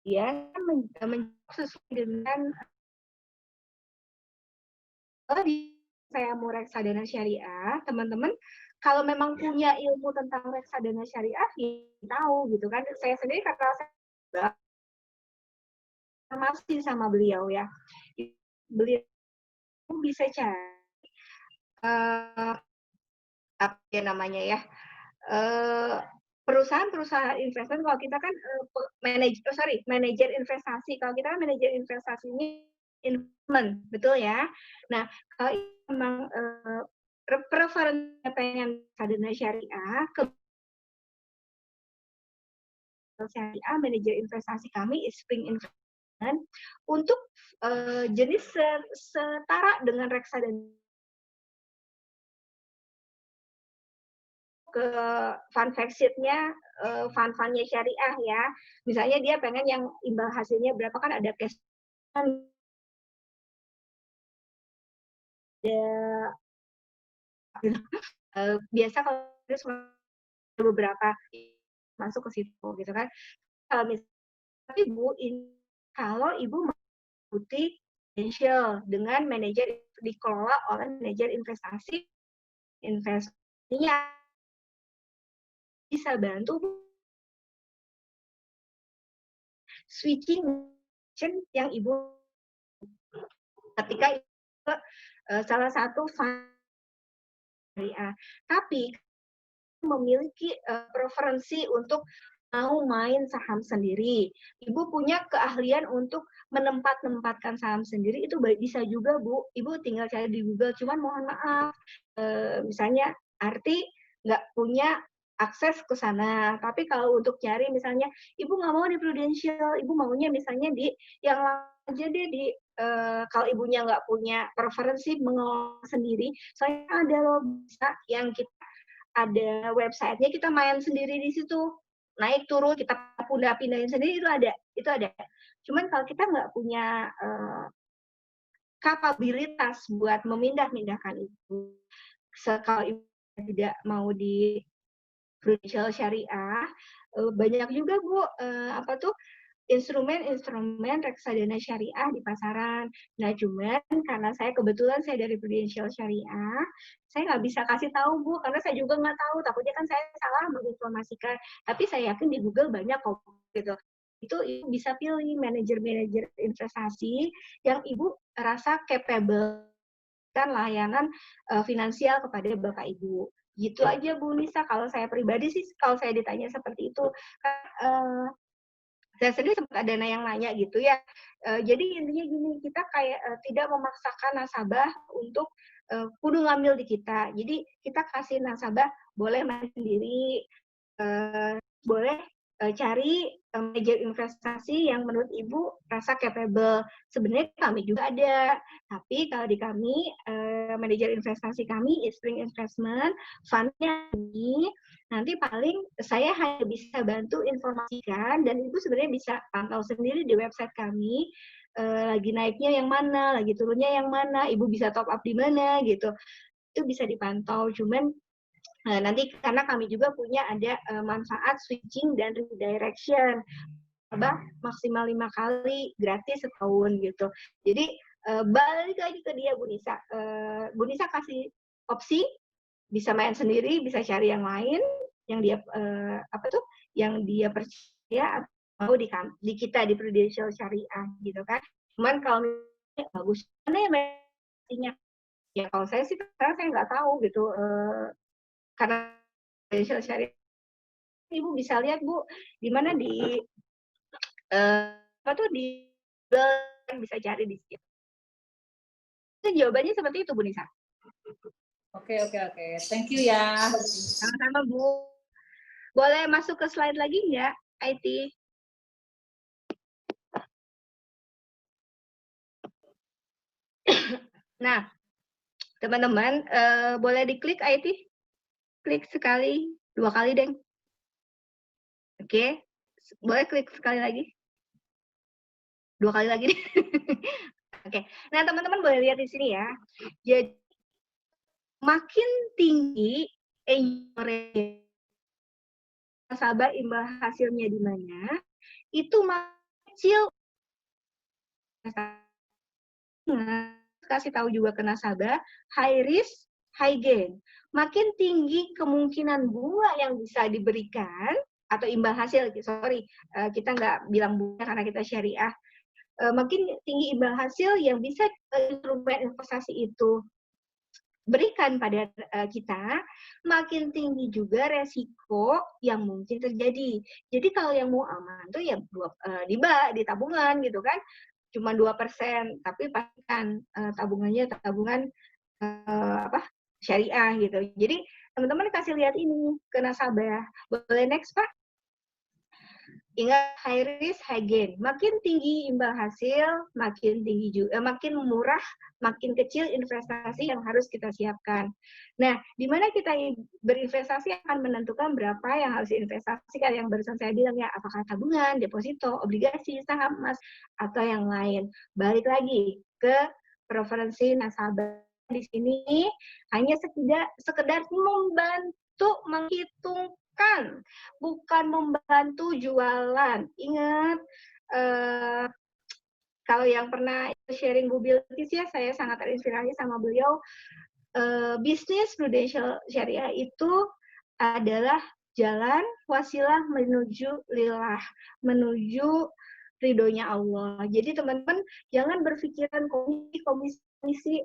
ya sesuai dengan saya mau reksadana syariah, teman-teman kalau memang punya ilmu tentang reksadana syariah, tahu gitu kan. Saya sendiri karena saya masih sama beliau ya, beliau bisa cari apa ya namanya ya, perusahaan-perusahaan investment. Kalau kita kan manajer investasi. Kalau kita kan manajer investasi ini investment, betul ya. Nah, kalau memang preferensinya pengen reksadana syariah, syariah manajer investasi kami Spring Investment untuk jenis setara dengan reksadana ke fund exit-nya, fund-fundnya syariah ya. Misalnya dia pengen yang imbal hasilnya berapa, kan ada cash ada biasa kalau beberapa masuk ke situ gitu kan. Kalau misalnya Ibu, kalau Ibu mengikuti financial dengan manajer dikelola oleh manajer investasinya bisa bantu switching yang Ibu ketika salah satu syariah. Tapi memiliki preferensi untuk mau main saham sendiri, Ibu punya keahlian untuk menempatkan saham sendiri, itu bisa juga Bu. Ibu tinggal cari di Google. Cuman mohon maaf, misalnya Arti nggak punya akses ke sana. Tapi kalau untuk cari misalnya, Ibu nggak mau di Prudential, Ibu maunya misalnya di yang aja deh di kalau ibunya nggak punya preferensi mengelola sendiri, saya ada loh bisa yang kita ada websitenya, kita main sendiri di situ, naik turun kita pindahin sendiri, itu ada. Cuman kalau kita nggak punya kapabilitas buat memindahkan itu, kalau ibu tidak mau di Prudential Syariah, banyak juga Bu apa tuh instrumen reksadana syariah di pasaran. Nah, cuman karena kebetulan saya dari Prudential Syariah, saya nggak bisa kasih tahu Bu, karena saya juga nggak tahu. Takutnya kan saya salah menginformasikan. Tapi saya yakin di Google banyak kok gitu. Itu Ibu bisa pilih manajer investasi yang Ibu rasa capable kan layanan finansial kepada Bapak Ibu. Gitu aja Bu Nisa. Kalau saya pribadi sih, kalau saya ditanya seperti itu, saya sendiri sempat ada yang nanya gitu ya. Jadi intinya gini, kita kayak tidak memaksakan nasabah untuk kudu ngambil di kita. Jadi kita kasih nasabah boleh main sendiri, boleh cari manajer investasi yang menurut Ibu rasa capable. Sebenarnya kami juga ada, tapi kalau di kami, manajer investasi kami, Spring Investment, fund-nya ini, nanti paling saya hanya bisa bantu informasikan, dan Ibu sebenarnya bisa pantau sendiri di website kami, lagi naiknya yang mana, lagi turunnya yang mana, ibu bisa top up di mana gitu. Itu bisa dipantau. Cuman nanti karena kami juga punya ada manfaat switching dan redirection. Maksimal 5 kali gratis setahun gitu. Jadi balik lagi ke dia Bu Nisa. Bu Nisa kasih opsi bisa main sendiri, bisa cari yang lain yang dia yang dia percaya mau di kita di Prudential Syariah gitu kan. Cuman kalau misalnya bagus mana ya mainnya? Ya kalau saya sih sekarang saya nggak tahu gitu karena Prudential Syariah Ibu bisa lihat Bu di mana di di bisa cari di situ. Jawabannya seperti itu Bu Nisa. Oke. Thank you ya. Sama-sama Bu. Boleh masuk ke slide lagi nggak, IT? Nah, teman-teman, boleh diklik IT? Klik sekali, 2 kali, deh. Oke, boleh klik sekali lagi? 2 kali lagi, deh. Oke, nah teman-teman boleh lihat di sini ya. Jadi, makin tinggi nasabah imbal hasilnya di mana, itu makin kecil. Kasih tahu juga ke nasabah, high risk, high gain. Makin tinggi kemungkinan bunga yang bisa diberikan, atau imbal hasil, kita nggak bilang bunga karena kita syariah, makin tinggi imbal hasil yang bisa instrumen investasi itu berikan pada kita, makin tinggi juga resiko yang mungkin terjadi. Jadi kalau yang mau aman tuh ya di tabungan gitu kan, cuma 2%, tapi pastikan tabungannya tabungan syariah gitu. Jadi teman-teman kasih lihat ini ke nasabah. Boleh next Pak? Ingat high risk, high gain. Makin tinggi imbal hasil, makin tinggi juga, makin murah, makin kecil investasi yang harus kita siapkan. Nah, di mana kita berinvestasi akan menentukan berapa yang harus diinvestasikan. Yang barusan saya bilang ya, apakah tabungan, deposito, obligasi, saham, emas, atau yang lain. Balik lagi ke preferensi nasabah. Di sini hanya sekedar membantu menghitungkan, bukan membantu jualan. Ingat, kalau yang pernah sharing Bu Bilkis ya, saya sangat terinspirasi sama beliau. Bisnis Prudential Syariah itu adalah jalan wasilah menuju lillah, menuju ridhonya Allah. Jadi teman-teman jangan berpikiran komisi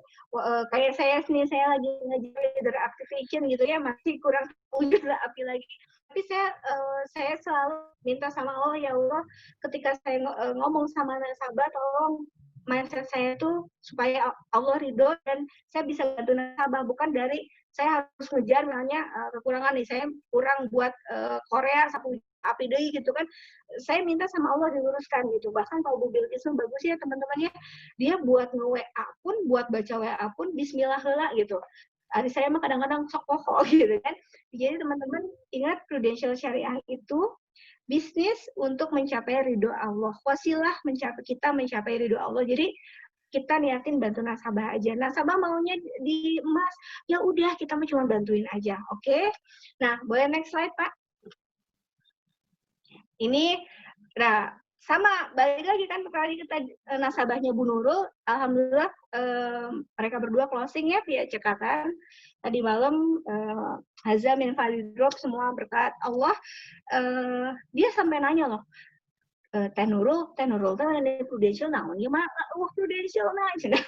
kayak saya lagi ngajar leader activation gitu ya, masih kurang wujud api lagi. Tapi saya selalu minta sama Allah, ya Allah, ketika saya ngomong sama nasabah, tolong mindset saya tuh supaya Allah ridho dan saya bisa bantu nasabah, bukan dari saya harus ngejar misalnya kekurangan nih, saya kurang buat Korea sapu api deh gitu kan, saya minta sama Allah diluruskan gitu. Bahkan kalau Bu Bilkis bagus ya teman-teman ya, dia buat nge-WA pun, buat baca WA pun bismillah heula gitu. Ada saya mah kadang-kadang sok pokok gitu kan. Jadi teman-teman ingat Prudential Syariah itu bisnis untuk mencapai ridho Allah. Wasilah kita mencapai ridho Allah. Jadi kita niatin bantu nasabah aja. Nasabah maunya di emas, ya udah kita cuma bantuin aja, oke? Nah, boleh next slide Pak. Ini, nah sama balik lagi kan kali kita nasabahnya Bu Nurul, alhamdulillah mereka berdua closing ya via cekatan. Tadi malam Hazam min Drop semua berkat Allah. Dia sampai nanya loh, Teh Nurul tuh ada Prudential naon ya mah Prudential nah cenah.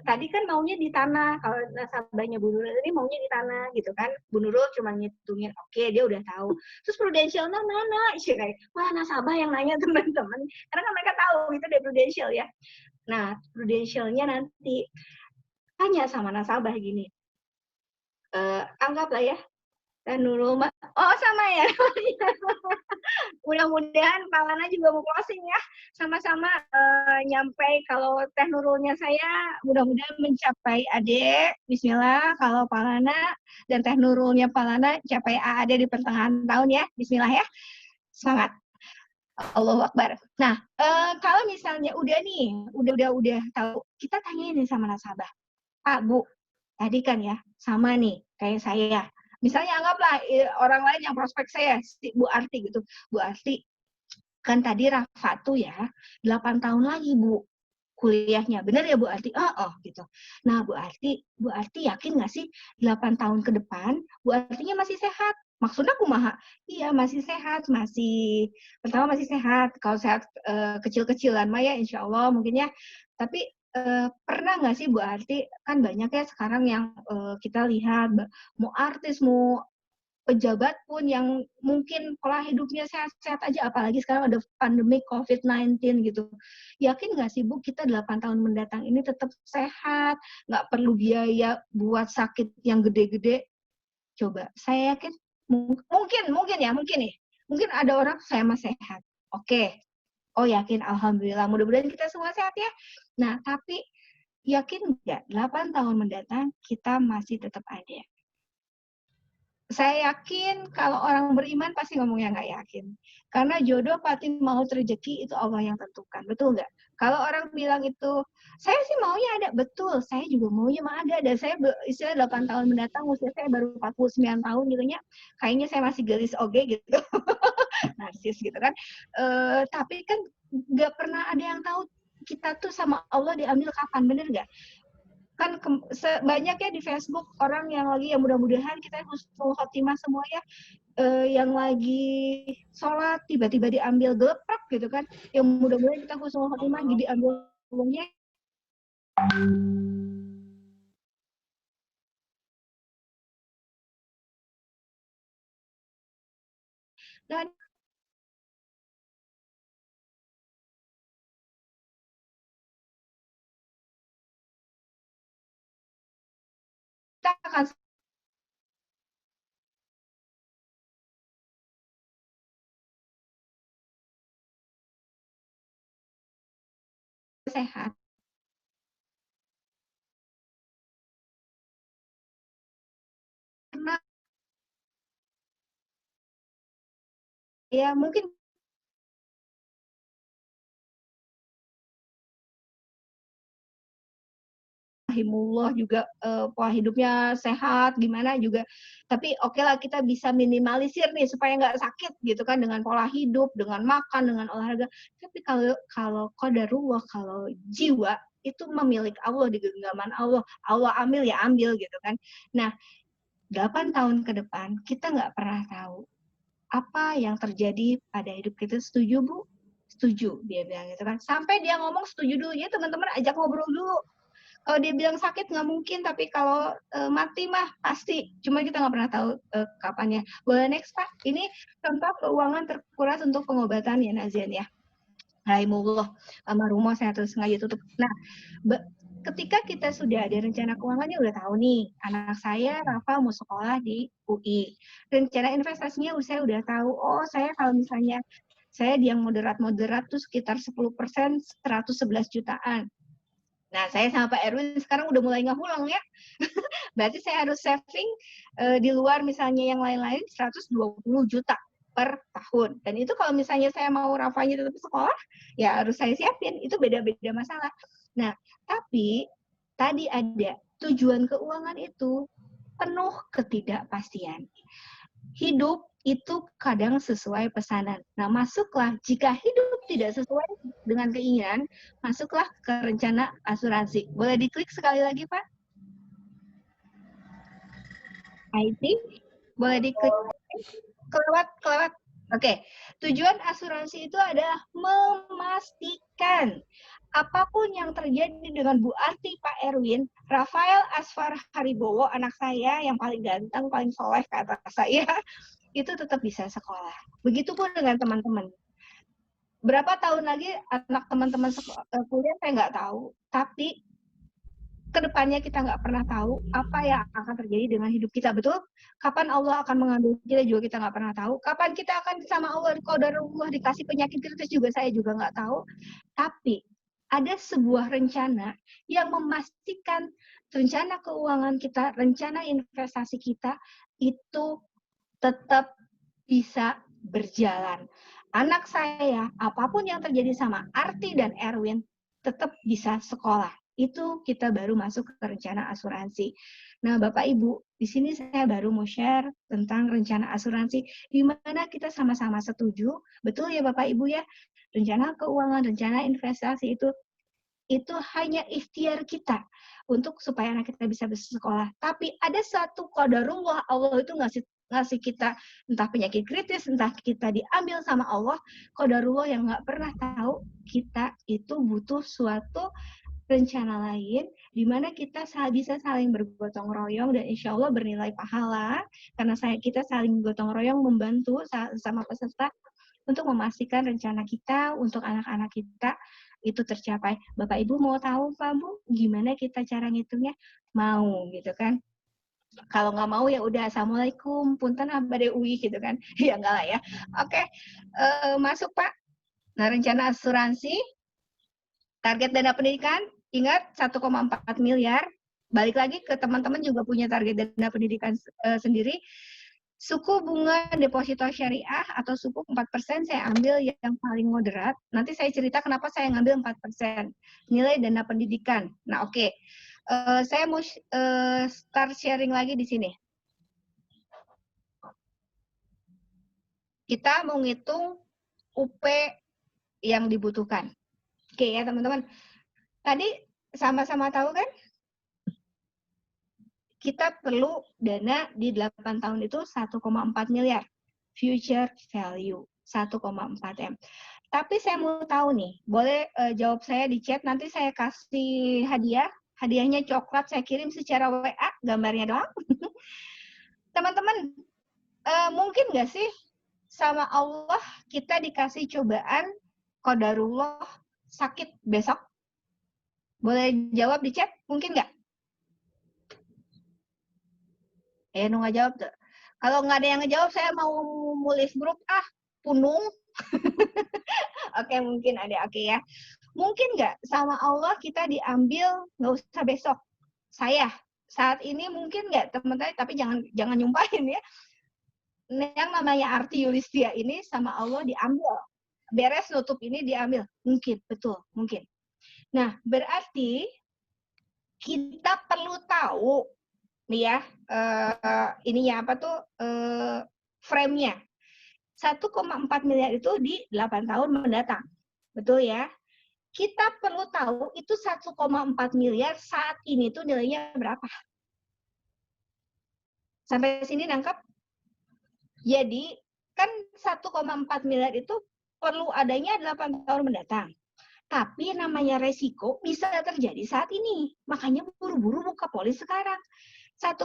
Tadi kan maunya di tanah, kalau nasabahnya Bu Nurul ini maunya di tanah gitu kan. Bu Nurul cuma ngitungin, oke, dia udah tahu. Terus Prudential mana? Wah, nasabah yang nanya teman-teman. Karena kan mereka tahu itu dari Prudential ya. Nah, Prudentialnya nanti tanya sama nasabah gini, anggaplah ya, dan Nurul, oh sama ya. Mudah-mudahan Pak Lana juga mau closing ya. Sama-sama nyampe kalau Teh Nurulnya saya mudah-mudahan mencapai AD. Bismillah. Kalau Pak Lana dan Teh Nurulnya Pak Lana capai AAD di pertengahan tahun ya. Bismillah ya. Semangat. Allahu Akbar. Nah, kalau misalnya udah tahu, kita tanyain nih sama nasabah, Pak, Bu, tadi kan ya, sama nih kayak saya. Misalnya anggaplah orang lain yang prospek saya, si Bu Arti gitu. Bu Arti, kan tadi Rafa tuh ya 8 tahun lagi Bu kuliahnya. Benar ya Bu Arti? Oh, gitu. Nah, Bu Arti yakin nggak sih 8 tahun ke depan Bu Artinya masih sehat? Maksudnya kumaha? Iya, masih sehat, pertama masih sehat. Kalau sehat kecil-kecilan mah ya insya Allah mungkin ya. Tapi pernah nggak sih Bu Arti, kan banyak ya sekarang yang kita lihat, mau artis, mau pejabat pun yang mungkin pola hidupnya sehat-sehat aja, apalagi sekarang ada pandemi COVID-19 gitu. Yakin nggak sih Bu, kita 8 tahun mendatang ini tetap sehat, nggak perlu biaya buat sakit yang gede-gede? Coba, saya yakin mungkin nih. Mungkin ada orang saya mah sehat. Oke. Oh yakin, alhamdulillah. Mudah-mudahan kita semua sehat ya. Nah, tapi yakin nggak 8 tahun mendatang kita masih tetap ada? Saya yakin kalau orang beriman pasti ngomongnya nggak yakin. Karena jodoh pasti mau rezeki itu Allah yang tentukan. Betul nggak? Kalau orang bilang itu, saya sih maunya ada. Betul, saya juga maunya mah ada. Dan saya istilah 8 tahun mendatang, usia saya baru 49 tahun gitu ya. Kayaknya saya masih gelis oge gitu. Narsis gitu kan. Tapi kan nggak pernah ada yang tahu kita tuh sama Allah diambil kapan, bener nggak? Kan banyak ya di Facebook orang yang lagi, ya mudah-mudahan kita husnul khotimah semua ya, yang lagi sholat tiba-tiba diambil geleprak gitu kan, yang mudah-mudahan kita husnul khotimah diambil umumnya. Dan kita akan sehat. Karena ya mungkin rahimullah juga pola hidupnya sehat gimana juga, tapi oke lah kita bisa minimalisir nih supaya nggak sakit gitu kan, dengan pola hidup, dengan makan, dengan olahraga. Tapi kalau qadarullah, kalau jiwa itu memilik Allah, di genggaman Allah, Allah ambil ya ambil gitu kan. Nah, 8 tahun ke depan kita nggak pernah tahu apa yang terjadi pada hidup kita. Setuju Bu? Setuju, dia bilang gitu kan. Sampai dia ngomong setuju dulu ya, teman-teman ajak ngobrol dulu. Kalau dia bilang sakit nggak mungkin, tapi kalau mati mah pasti. Cuma kita nggak pernah tahu kapannya. Boleh next Pak. Ini contoh keuangan terkuras untuk pengobatan ya Nazian ya. Rahimullah, almarhumah saya terus sengaja tutup. Nah, ketika kita sudah ada rencana keuangannya, udah tahu nih, anak saya Rafa mau sekolah di UI. Rencana investasinya saya udah tahu. Oh, saya kalau misalnya saya yang moderat-moderat tuh sekitar 10%, 111 jutaan. Nah, saya sama Pak Erwin sekarang udah mulai ngulang ya. Berarti saya harus saving di luar misalnya yang lain-lain 120 juta per tahun. Dan itu kalau misalnya saya mau Rafanya tetap sekolah, ya harus saya siapin. Itu beda-beda masalah. Nah, tapi tadi ada tujuan keuangan itu penuh ketidakpastian. Hidup itu kadang sesuai pesanan. Nah, masuklah jika hidup tidak sesuai dengan keinginan, masuklah ke rencana asuransi. Boleh diklik sekali lagi, Pak? IT, boleh diklik. Kelewat. Oke, tujuan asuransi itu adalah memastikan apapun yang terjadi dengan Bu Arti, Pak Erwin, Rafael Asfar Haribowo, anak saya yang paling ganteng, paling soleh kata saya, itu tetap bisa sekolah. Begitupun dengan teman-teman. Berapa tahun lagi anak teman-teman kuliah saya nggak tahu, tapi kedepannya kita nggak pernah tahu apa yang akan terjadi dengan hidup kita, betul? Kapan Allah akan mengambil kita juga kita nggak pernah tahu. Kapan kita akan sama Allah, qadarullah dikasih penyakit kritis juga saya juga nggak tahu. Tapi ada sebuah rencana yang memastikan rencana keuangan kita, rencana investasi kita itu tetap bisa berjalan. anak saya, apapun yang terjadi sama Arti dan Erwin, tetap bisa sekolah. Itu kita baru masuk ke rencana asuransi. Nah, Bapak Ibu, di sini saya baru mau share tentang rencana asuransi, di mana kita sama-sama setuju, betul ya Bapak Ibu ya, rencana keuangan, rencana investasi itu hanya ikhtiar kita untuk supaya anak kita bisa bersekolah. Tapi ada satu qadarullah, Allah itu ngasih kita entah penyakit kritis, entah kita diambil sama Allah, qadarullah yang nggak pernah tahu kita itu butuh suatu rencana lain di mana kita bisa saling bergotong royong dan insya Allah bernilai pahala karena kita saling gotong royong membantu sama peserta untuk memastikan rencana kita untuk anak-anak kita itu tercapai. Bapak Ibu mau tahu Pak Bu gimana kita cara ngitungnya? Mau gitu kan? Kalau nggak mau ya udah assalamualaikum punten abade uwi gitu kan? Ya enggak lah ya. Oke, masuk Pak. Nah rencana asuransi target dana pendidikan, ingat 1,4 miliar. Balik lagi ke teman-teman juga punya target dana pendidikan sendiri. Suku bunga deposito syariah atau suku 4% saya ambil yang paling moderat. Nanti saya cerita kenapa saya ngambil 4%. Nilai dana pendidikan. Nah, oke. Saya mau start sharing lagi di sini. Kita mau ngitung UP yang dibutuhkan. Oke ya, teman-teman. Tadi sama-sama tahu kan? Kita perlu dana di 8 tahun itu 1,4 miliar. Future value 1,4 M. Tapi saya mau tahu nih, boleh jawab saya di chat, nanti saya kasih hadiah. Hadiahnya coklat, saya kirim secara WA, gambarnya doang. Teman-teman, mungkin nggak sih sama Allah kita dikasih cobaan, qadarullah sakit besok? Boleh jawab di chat, mungkin nggak? Nggak jawab tuh. Kalau nggak ada yang ngejawab, saya mau nulis grup, punung. Oke, mungkin ada, oke ya. Mungkin nggak sama Allah kita diambil, nggak usah besok. Saya, saat ini mungkin nggak, teman-teman, tapi jangan nyumpahin ya. Yang namanya Arti Yulistia ini sama Allah diambil. Beres nutup ini diambil. Mungkin, betul, mungkin. Nah, berarti kita perlu tahu nih ya, ininya apa tuh, frame-nya. 1,4 miliar itu di 8 tahun mendatang. Betul ya? Kita perlu tahu itu 1,4 miliar saat ini tuh nilainya berapa. Sampai sini nangkep? Jadi, kan 1,4 miliar itu perlu adanya 8 tahun mendatang. Tapi namanya resiko bisa terjadi saat ini. Makanya buru-buru buka polis sekarang. 1,4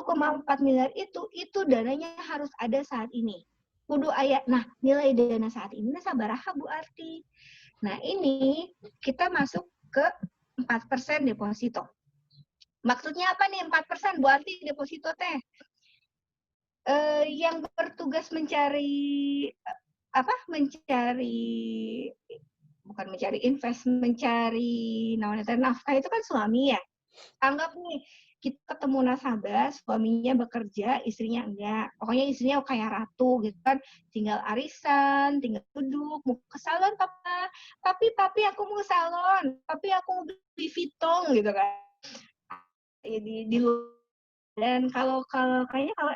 miliar itu dananya harus ada saat ini. Kudu ayat. Nah, nilai dana saat ini sabaraha Bu Arti. Nah, ini kita masuk ke 4% deposito. Maksudnya apa nih 4% Bu Arti deposito teh? Yang bertugas mencari nafkah itu kan suami ya. Anggap nih kita ketemu nasabah, suaminya bekerja, istrinya enggak. Pokoknya istrinya kayak ratu gitu kan, tinggal arisan, tinggal duduk, mau ke salon papa, papi aku mau ke salon, papi aku mau beli Vuitton gitu kan. Di dan kalau kayaknya kalau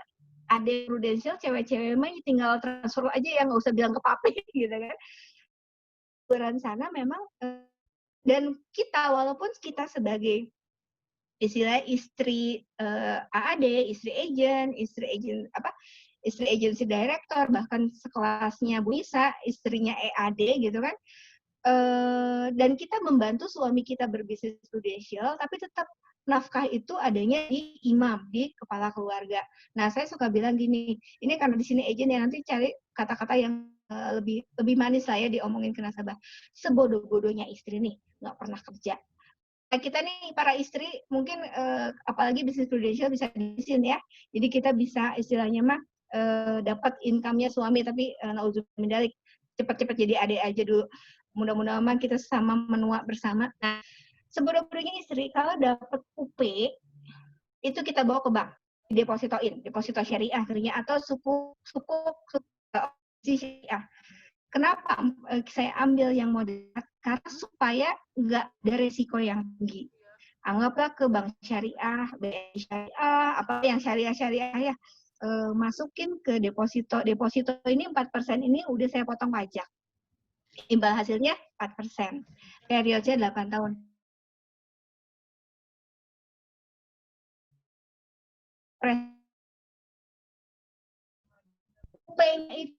ada prudensial cewek-cewek mah tinggal transfer aja ya, nggak usah bilang ke papi gitu kan. Berencana memang dan kita walaupun kita sebagai istilah istri AAD, istri agency director, bahkan sekelasnya Bu Isa, istrinya EAD gitu kan. Dan kita membantu suami kita berbisnis prudensial, tapi tetap nafkah itu adanya di imam, di kepala keluarga. Nah, saya suka bilang gini, ini karena di sini agent ya, nanti cari kata-kata yang lebih manis lah ya diomongin ke nasabah. Sebodoh-bodohnya istri nih, nggak pernah kerja. Kita nih para istri mungkin apalagi bisnis prudensial bisa disin ya. Jadi kita bisa istilahnya mah dapat income-nya suami tapi nauzubillah cepat-cepat jadi adik aja dulu. Mudah-mudahan kita sama menua bersama. Nah, sebodoh-bodohnya istri kalau dapat UP itu kita bawa ke bank, deposito syariah ternyata atau suku syariah. Kenapa saya ambil yang moderat? Karena supaya nggak ada resiko yang tinggi. Anggaplah ke bank syariah, BNI syariah, apa yang syariah-syariah ya, masukin ke deposito. Deposito ini 4% ini udah saya potong pajak. Imbal hasilnya 4%. Periodnya 8 tahun. P-nya itu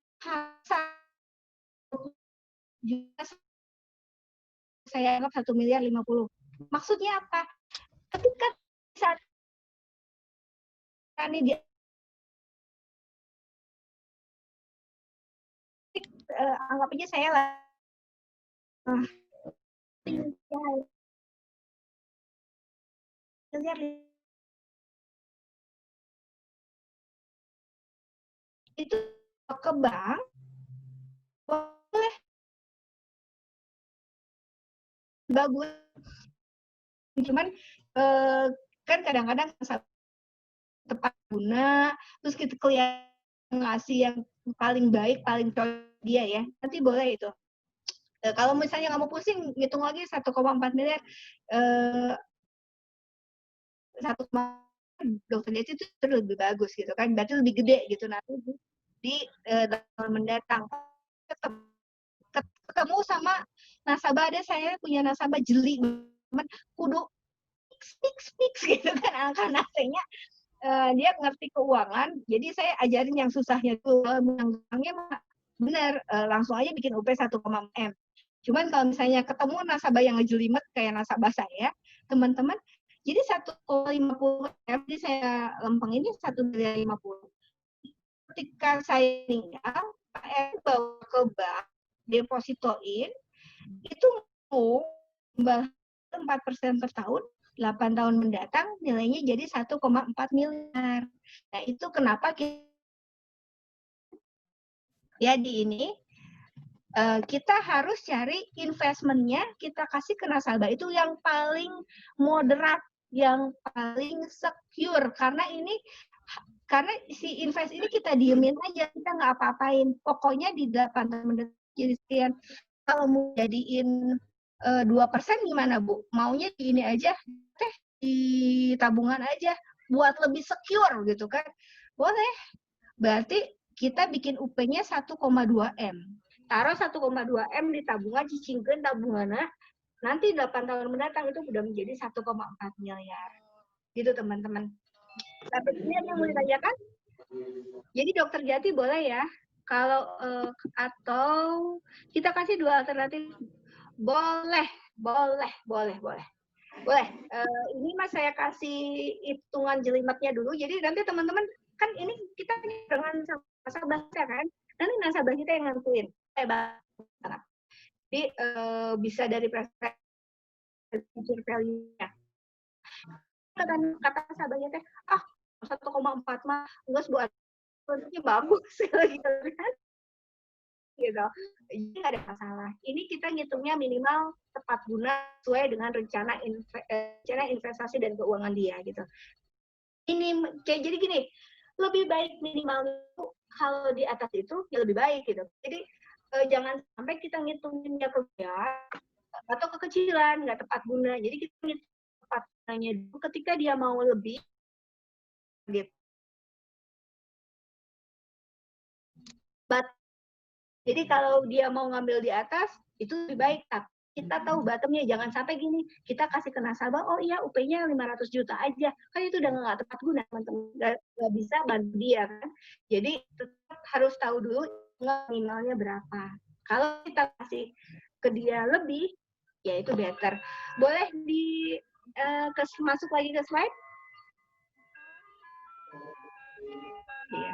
saya anggap 1,50 miliar. Maksudnya apa? Ketika saat ini dia anggap aja saya miliar itu ke bank boleh bagus, cuman kan kadang-kadang tepat guna, terus kita kelihatan ngasih yang paling baik, paling cocok dia ya, nanti boleh itu. Kalau misalnya nggak mau pusing, hitung lagi 1,4 miliar, 1, dokter Jati itu lebih bagus gitu kan, berarti lebih gede gitu nanti di tahun mendatang. Ketemu sama nasabah, ada saya punya nasabah jeli banget, kudu fix gitu kan, karena kayaknya dia ngerti keuangan, jadi saya ajarin yang susahnya tuh, yang gampangnya benar, langsung aja bikin UP 1,4 M. Cuman kalau misalnya ketemu nasabah yang ngejelimet kayak nasabah saya, teman-teman, jadi 1,50 M, jadi saya lempeng ini 1,50 miliar. Ketika saya tinggal, Pak R bawa ke bank, depositoin, itu mau 4% per tahun, 8 tahun mendatang nilainya jadi 1,4 miliar. Nah, itu kenapa jadi ini kita harus cari investmentnya, kita kasih ke nasabah itu yang paling moderat, yang paling secure, karena si invest ini kita diemin aja, kita nggak apa-apain. Pokoknya di 8 tahun mendatang jadi sekian. Kalau mau jadiin 2% gimana, Bu? Maunya di ini aja, di tabungan aja, buat lebih secure gitu kan? Boleh. Berarti kita bikin UP-nya 1,2 M. Taruh 1,2 M di tabungan, cicingkeun tabungannya, nanti 8 tahun mendatang itu sudah menjadi 1,4 miliar. Gitu teman-teman. Tapi ini yang mau ditanyakan? Jadi dokter Jati boleh ya, kalau atau kita kasih 2 alternatif. Boleh. Ini Mas saya kasih hitungan jelimetnya dulu. Jadi nanti teman-teman, kan ini kita dengan nasabah kita kan, nanti nasabah kita yang nentuin. Jadi bisa dari future value-nya. Kata nasabahnya teh, 1,4 mah enggak buat bentuknya bagus gitu kan. Gitu. Jadi nggak ada masalah. Ini kita ngitungnya minimal tepat guna sesuai dengan rencana investasi dan keuangan dia gitu. Ini kayak jadi gini, lebih baik minimal itu kalau di atas itu ya lebih baik gitu. Jadi jangan sampai kita ngitunginnya kerja atau kekecilan, nggak tepat guna. Jadi kita ngitung tepat gunanya dulu, ketika dia mau lebih gitu. Jadi kalau dia mau ngambil di atas, itu lebih baik. Tapi kita tahu bottomnya, jangan sampai gini, kita kasih ke nasabah, oh iya UP-nya 500 juta aja. Kan itu udah nggak tepat guna, teman-teman. Nggak bisa bantu dia kan. Jadi tetap harus tahu dulu minimalnya berapa. Kalau kita kasih ke dia lebih, ya itu better. Boleh masuk lagi ke slide? Iya.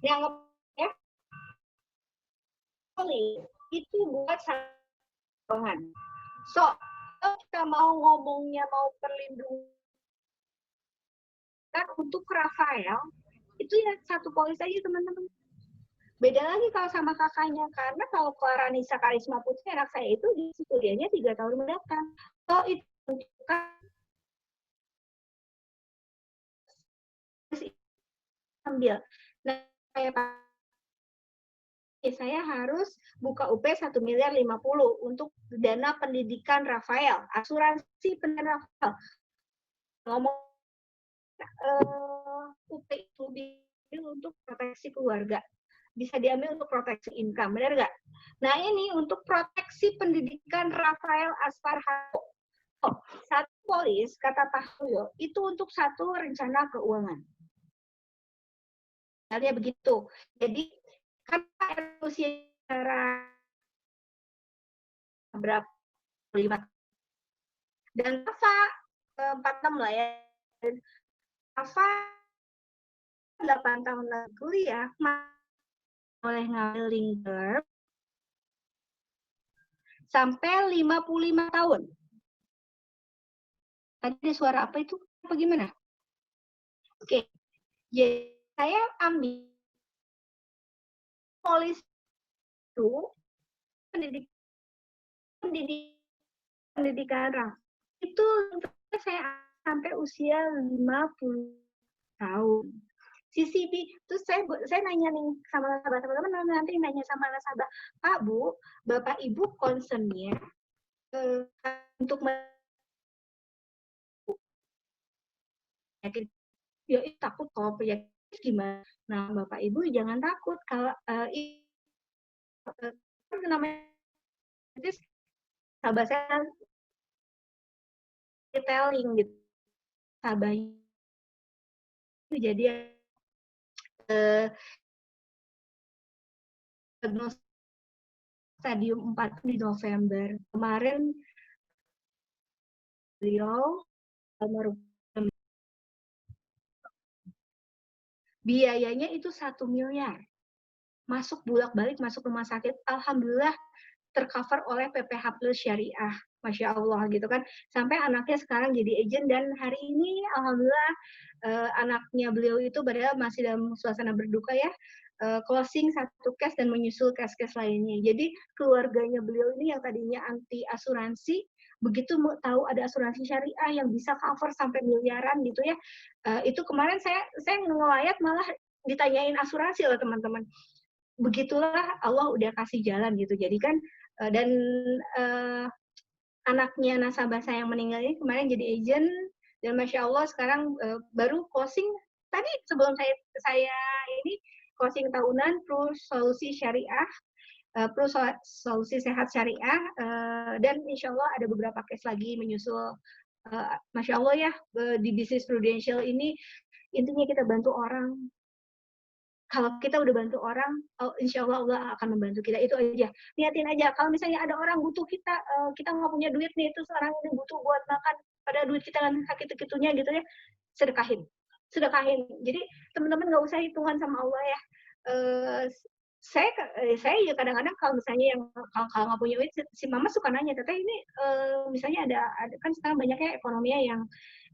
Yang ya, itu buat sangat. So, kalau kita mau ngomongnya mau perlindungan untuk Rafael, itu ya satu polis aja teman-teman. Beda lagi kalau sama kakaknya, karena kalau Clara Nisa Karisma Putri, anak saya itu di kuliahnya 3 tahun mendatang. So itu kan ambil. Nah, saya harus buka UP 1.050.000 untuk dana pendidikan Rafael, asuransi pendidikan Rafael. Ngomong UP itu untuk proteksi keluarga, bisa diambil untuk proteksi income, benar nggak? Nah ini untuk proteksi pendidikan Rafael Asparhato. Satu polis, kata Pak Hulyo, itu untuk satu rencana keuangan. Misalnya begitu. Jadi, kan usia berapa? 5. Dan Rafa 46 lah ya. Rafa 8 tahun lagi kuliah, boleh ngambil lingkup sampai 55 tahun. Tadi ada suara apa itu? Apa gimana? Oke. Jadi saya ambil polis itu pendidikan Rafa. Itu saya sampai usia 50 tahun. CCP, terus saya nanya nih sama nasabah, teman-teman nanti nanya sama nasabah, Pak Bu, Bapak Ibu concernnya untuk penyakit, ya takut kalau penyakit gimana? Nah Bapak Ibu jangan takut kalau namanya sahabat saya detailing gitu, sahabatnya jadi stadium 4 di November. Kemarin beliau biayanya itu 1 miliar. Masuk bolak-balik, masuk rumah sakit. Alhamdulillah tercover oleh PPH Plus Syariah. Masya Allah gitu kan. Sampai anaknya sekarang jadi agent dan hari ini alhamdulillah anaknya beliau itu padahal masih dalam suasana berduka ya. Closing satu case dan menyusul case-case lainnya. Jadi keluarganya beliau ini yang tadinya anti asuransi, begitu tahu ada asuransi syariah yang bisa cover sampai miliaran gitu ya. Itu kemarin saya ngelayat malah ditanyain asuransi loh teman-teman. Begitulah Allah udah kasih jalan gitu. Jadi kan dan anaknya nasabah saya yang meninggal ini kemarin jadi agent dan Masya Allah sekarang baru closing tadi sebelum saya ini closing tahunan plus solusi syariah, plus solusi sehat syariah, dan Insya Allah ada beberapa case lagi menyusul. Masya Allah ya, di bisnis prudential ini intinya kita bantu orang. Kalau kita udah bantu orang, insya Allah Allah akan membantu kita. Itu aja. Niatin aja. Kalau misalnya ada orang butuh kita, kita nggak punya duit nih, terus orang ini butuh buat makan, pada duit kita kan sakit-sakitunya gitu ya, sedekahin. Sedekahin. Jadi teman-teman nggak usah hitungan sama Allah ya. Saya ya kadang-kadang kalau misalnya yang kalau nggak punya duit, si mama suka nanya, teteh ini misalnya ada kan sekarang banyaknya ekonominya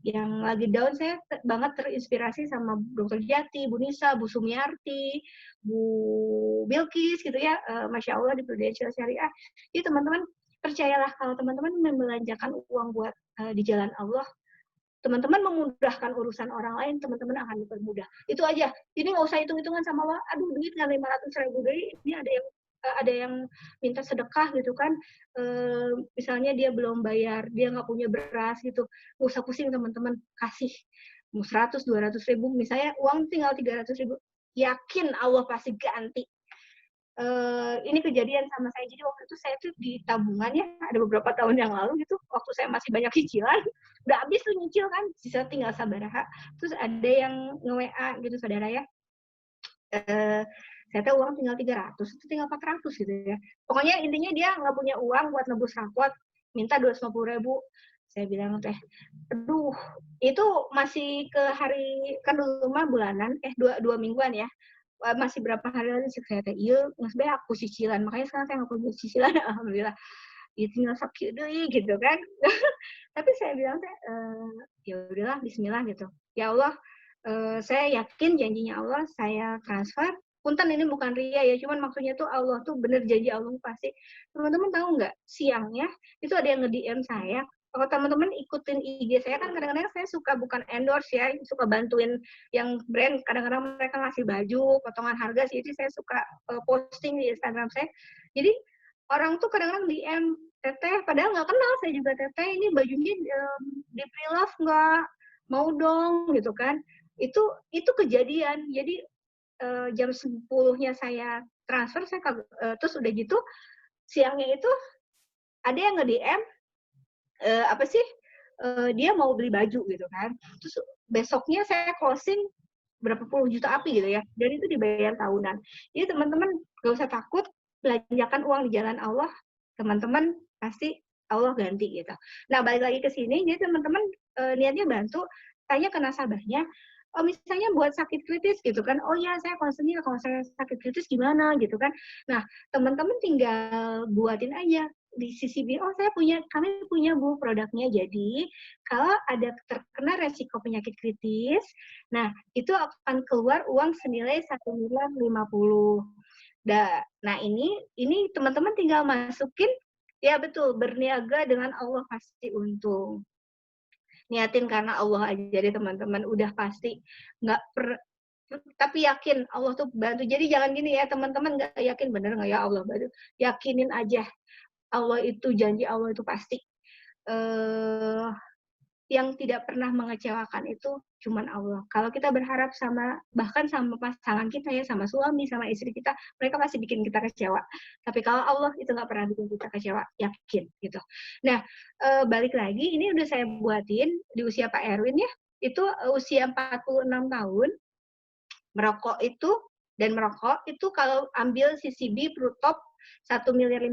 yang lagi down, saya banget terinspirasi sama Dr. Jati, Bu Nisa, Bu Sumiarti, Bu Bilkis gitu ya, Masya Allah di Prudential Syariah. Jadi teman-teman percayalah kalau teman-teman membelanjakan uang buat di jalan Allah, teman-teman memudahkan urusan orang lain, teman-teman akan dipermudah. Itu aja. Jadi nggak usah hitung-hitungan sama Allah, aduh duit nggak 500.000 dari ini ada yang minta sedekah gitu kan, misalnya dia belum bayar, dia nggak punya beras gitu, nggak usah pusing teman-teman, kasih mau 100-200 ribu, misalnya uang tinggal 300 ribu, yakin Allah pasti ganti. Ini kejadian sama saya, jadi waktu itu saya tuh di tabungan ya, ada beberapa tahun yang lalu gitu, waktu saya masih banyak cicilan, udah habis tuh nyicil kan, sisa tinggal sabaraha, terus ada yang nge-WA gitu saudara ya, saya tahu uang tinggal 300, itu tinggal 400 gitu ya. Pokoknya intinya dia nggak punya uang buat nebus rapot, minta 250.000. Saya bilang teh, aduh, itu masih ke hari, kan dulu mah bulanan, dua mingguan ya. Masih berapa hari lagi saya teh, iya, nggak aku cicilan, makanya sekarang saya nggak punya cicilan, alhamdulillah. Ya tinggal sakit deh gitu kan. Tapi saya bilang teh, ya udahlah, Bismillah gitu. Ya Allah, saya yakin janjinya Allah, saya transfer, Punten ini bukan ria ya, cuman maksudnya tuh Allah tuh bener janji Allah pasti. Teman-teman tahu nggak, siangnya itu ada yang nge-DM saya. Kalau teman-teman ikutin IG saya kan kadang-kadang saya suka bukan endorse ya, suka bantuin yang brand. Kadang-kadang mereka ngasih baju, potongan harga sih, jadi saya suka posting di Instagram saya. Jadi orang tuh kadang-kadang DM, Teteh, padahal nggak kenal saya juga, Teteh, ini bajunya di pre-love nggak? Mau dong, gitu kan. Itu kejadian. Jadi jam 10-nya saya transfer, terus udah gitu, siangnya itu ada yang nge-DM, apa sih, dia mau beli baju gitu kan. Terus besoknya saya closing berapa puluh juta api gitu ya, dan itu dibayar tahunan. Jadi teman-teman gak usah takut, belanjakan uang di jalan Allah, teman-teman pasti Allah ganti gitu. Nah, balik lagi ke sini, jadi teman-teman niatnya bantu, tanya ke nasabahnya, misalnya buat sakit kritis gitu kan, oh ya saya concernnya kalau saya sakit kritis gimana gitu kan. Nah, teman-teman tinggal buatin aja di CCB, oh kami punya Bu produknya, jadi kalau ada terkena resiko penyakit kritis, nah itu akan keluar uang senilai 1.050.000. Nah ini teman-teman tinggal masukin, ya betul, berniaga dengan Allah pasti untung. Niatin karena Allah aja deh teman-teman, udah pasti tapi yakin Allah tuh bantu. Jadi jangan gini ya teman-teman, nggak yakin bener nggak ya Allah bantu, yakinin aja. Allah itu, janji Allah itu pasti. Yang tidak pernah mengecewakan itu cuman Allah. Kalau kita berharap bahkan sama pasangan kita ya, sama suami, sama istri kita, mereka pasti bikin kita kecewa. Tapi kalau Allah itu nggak pernah bikin kita kecewa, yakin gitu. Nah, balik lagi, ini udah saya buatin di usia Pak Erwin ya, itu usia 46 tahun, merokok itu kalau ambil CCB Prutop 1.050.000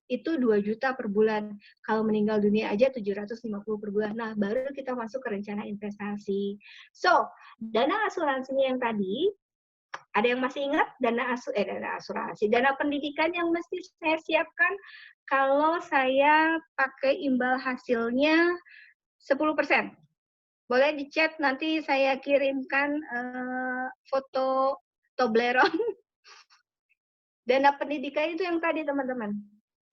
itu 2 juta per bulan. Kalau meninggal dunia aja 750 per bulan. Nah, baru kita masuk ke rencana investasi. So, dana asuransinya yang tadi, ada yang masih ingat dana asuransi, dana pendidikan yang mesti saya siapkan kalau saya pakai imbal hasilnya 10%. Boleh di chat, nanti saya kirimkan foto Toblerone. Dana pendidikan itu yang tadi teman-teman,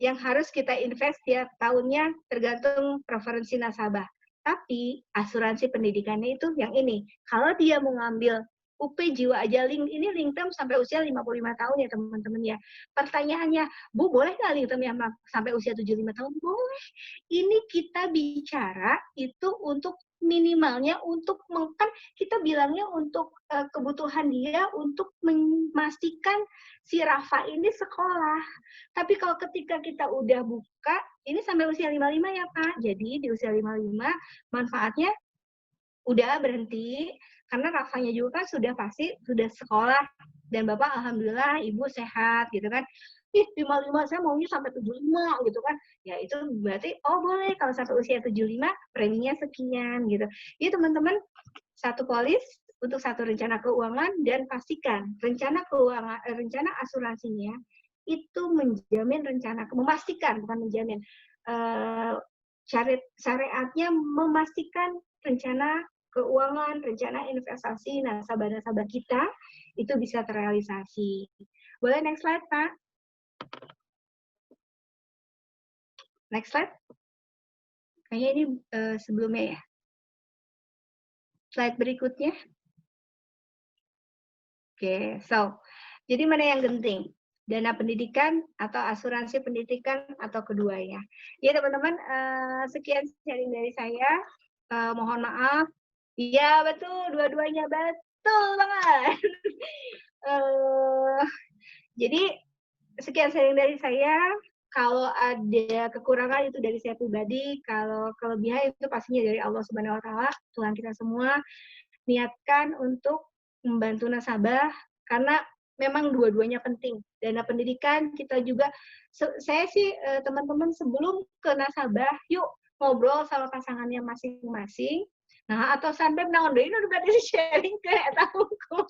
yang harus kita invest tiap tahunnya tergantung preferensi nasabah. Tapi asuransi pendidikannya itu yang ini. Kalau dia mau ngambil UP Jiwa Aja ini link term sampai usia 55 tahun ya teman-teman ya. Pertanyaannya, Bu boleh nggak link term yang sampai usia 75 tahun? Boleh. Ini kita bicara itu untuk minimalnya, untuk kan kita bilangnya untuk kebutuhan dia untuk memastikan si Rafa ini sekolah. Tapi kalau ketika kita udah buka, ini sampai usia 55 ya Pak. Jadi di usia 55 manfaatnya udah berhenti, karena Rafanya juga kan sudah pasti sudah sekolah, dan Bapak alhamdulillah Ibu sehat gitu kan. 55 saya maunya sampai 75 gitu kan. Ya itu berarti boleh kalau sampai usia 75 preminya sekian gitu. Jadi teman-teman, satu polis untuk satu rencana keuangan, dan pastikan rencana asuransinya itu menjamin memastikan, bukan menjamin, syariatnya memastikan rencana keuangan, rencana investasi nasabah-nasabah kita itu bisa terrealisasi. Boleh next slide, Pak? Next slide. Kayaknya ini sebelumnya ya. Slide berikutnya. Oke, so, jadi mana yang genting? Dana pendidikan atau asuransi pendidikan atau keduanya? Ya teman-teman, sekian sharing dari saya. Mohon maaf. Iya betul, dua-duanya betul banget. Jadi sekian sharing dari saya. Kalau ada kekurangan itu dari saya pribadi, kalau kelebihan itu pastinya dari Allah Subhanahu Wa Taala, Tuhan kita semua. Niatkan untuk membantu nasabah, karena memang dua-duanya penting. Dana pendidikan kita juga, saya sih teman-teman sebelum ke nasabah, yuk ngobrol sama pasangannya masing-masing. Nah, atau sampai menangon deh, ini udah di sharing ke tahuku.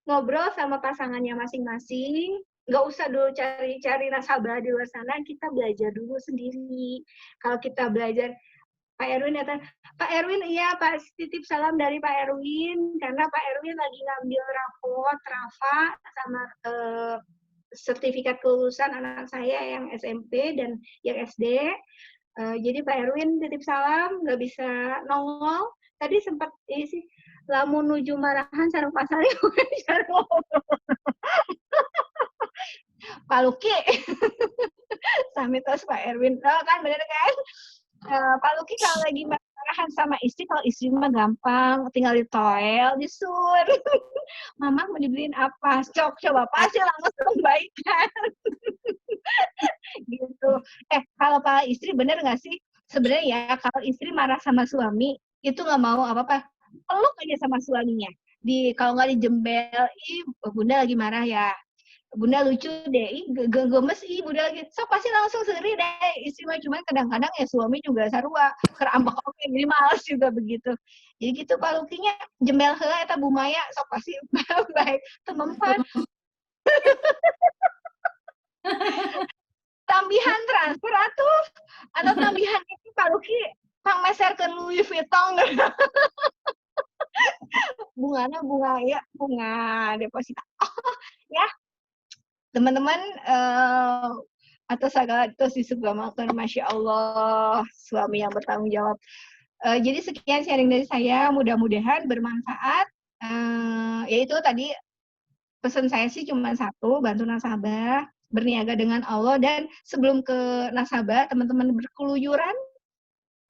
Ngobrol sama pasangannya masing-masing, nggak usah dulu cari nasabah di luar sana, kita belajar dulu sendiri. Kalau kita belajar, Pak Erwin datang. Pak Erwin, iya Pak, titip salam dari Pak Erwin, karena Pak Erwin lagi ngambil rapot, Rafa, sama sertifikat kelulusan anak saya yang SMP dan yang SD. Jadi Pak Erwin titip salam, nggak bisa nongol. Tadi sempat sih, lamun nuju marahan sareng pasarnya Pak Luki. Sami tos Pak Erwin. Oh, kan bener kan? Pak Luki kalau lagi marahan sama istri, kalau istri mah gampang, tinggal di toel, disur. Mama mau dibeliin apa? Coba pasti langsung baikan. Gitu. Kalau Pak istri bener nggak sih? Sebenarnya ya, kalau istri marah sama suami, itu nggak mau apa-apa, peluk aja sama suaminya. Kalau nggak dijembel, bunda lagi marah ya. Bunda lucu deh, gemes bunda lagi. So pasti langsung seri deh istri mah, cuman kadang-kadang ya suami juga sarua kerambak oke, jadi males juga begitu. Jadi gitu Pak Lukinya jembel heula eta Bu Maya sok pasti baik temempan. Tambihan transfer atuh atau tambihan itu Pak Luki pangmeserkeun Louis Vuitton. Bunganya bunga deposita. Ya. Teman-teman, atau segala itu disebutkan, Masya Allah, suami yang bertanggung jawab. Jadi sekian sharing dari saya, mudah-mudahan bermanfaat. Yaitu tadi pesan saya sih cuma satu, bantu nasabah, berniaga dengan Allah, dan sebelum ke nasabah, teman-teman berkeluyuran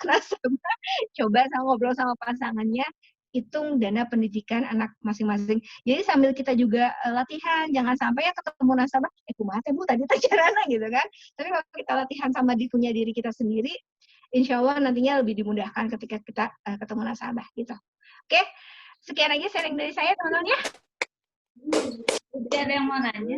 ke nasabah, coba ngobrol sama pasangannya, hitung dana pendidikan anak masing-masing. Jadi sambil kita juga latihan, jangan sampai ya ketemu nasabah, kumaha teh Bu tadi teh carana gitu kan. Tapi kalau kita latihan sama punya diri kita sendiri, insya Allah nantinya lebih dimudahkan ketika kita ketemu nasabah gitu. Oke, sekian aja sharing dari saya teman-teman ya. Ada yang mau nanya?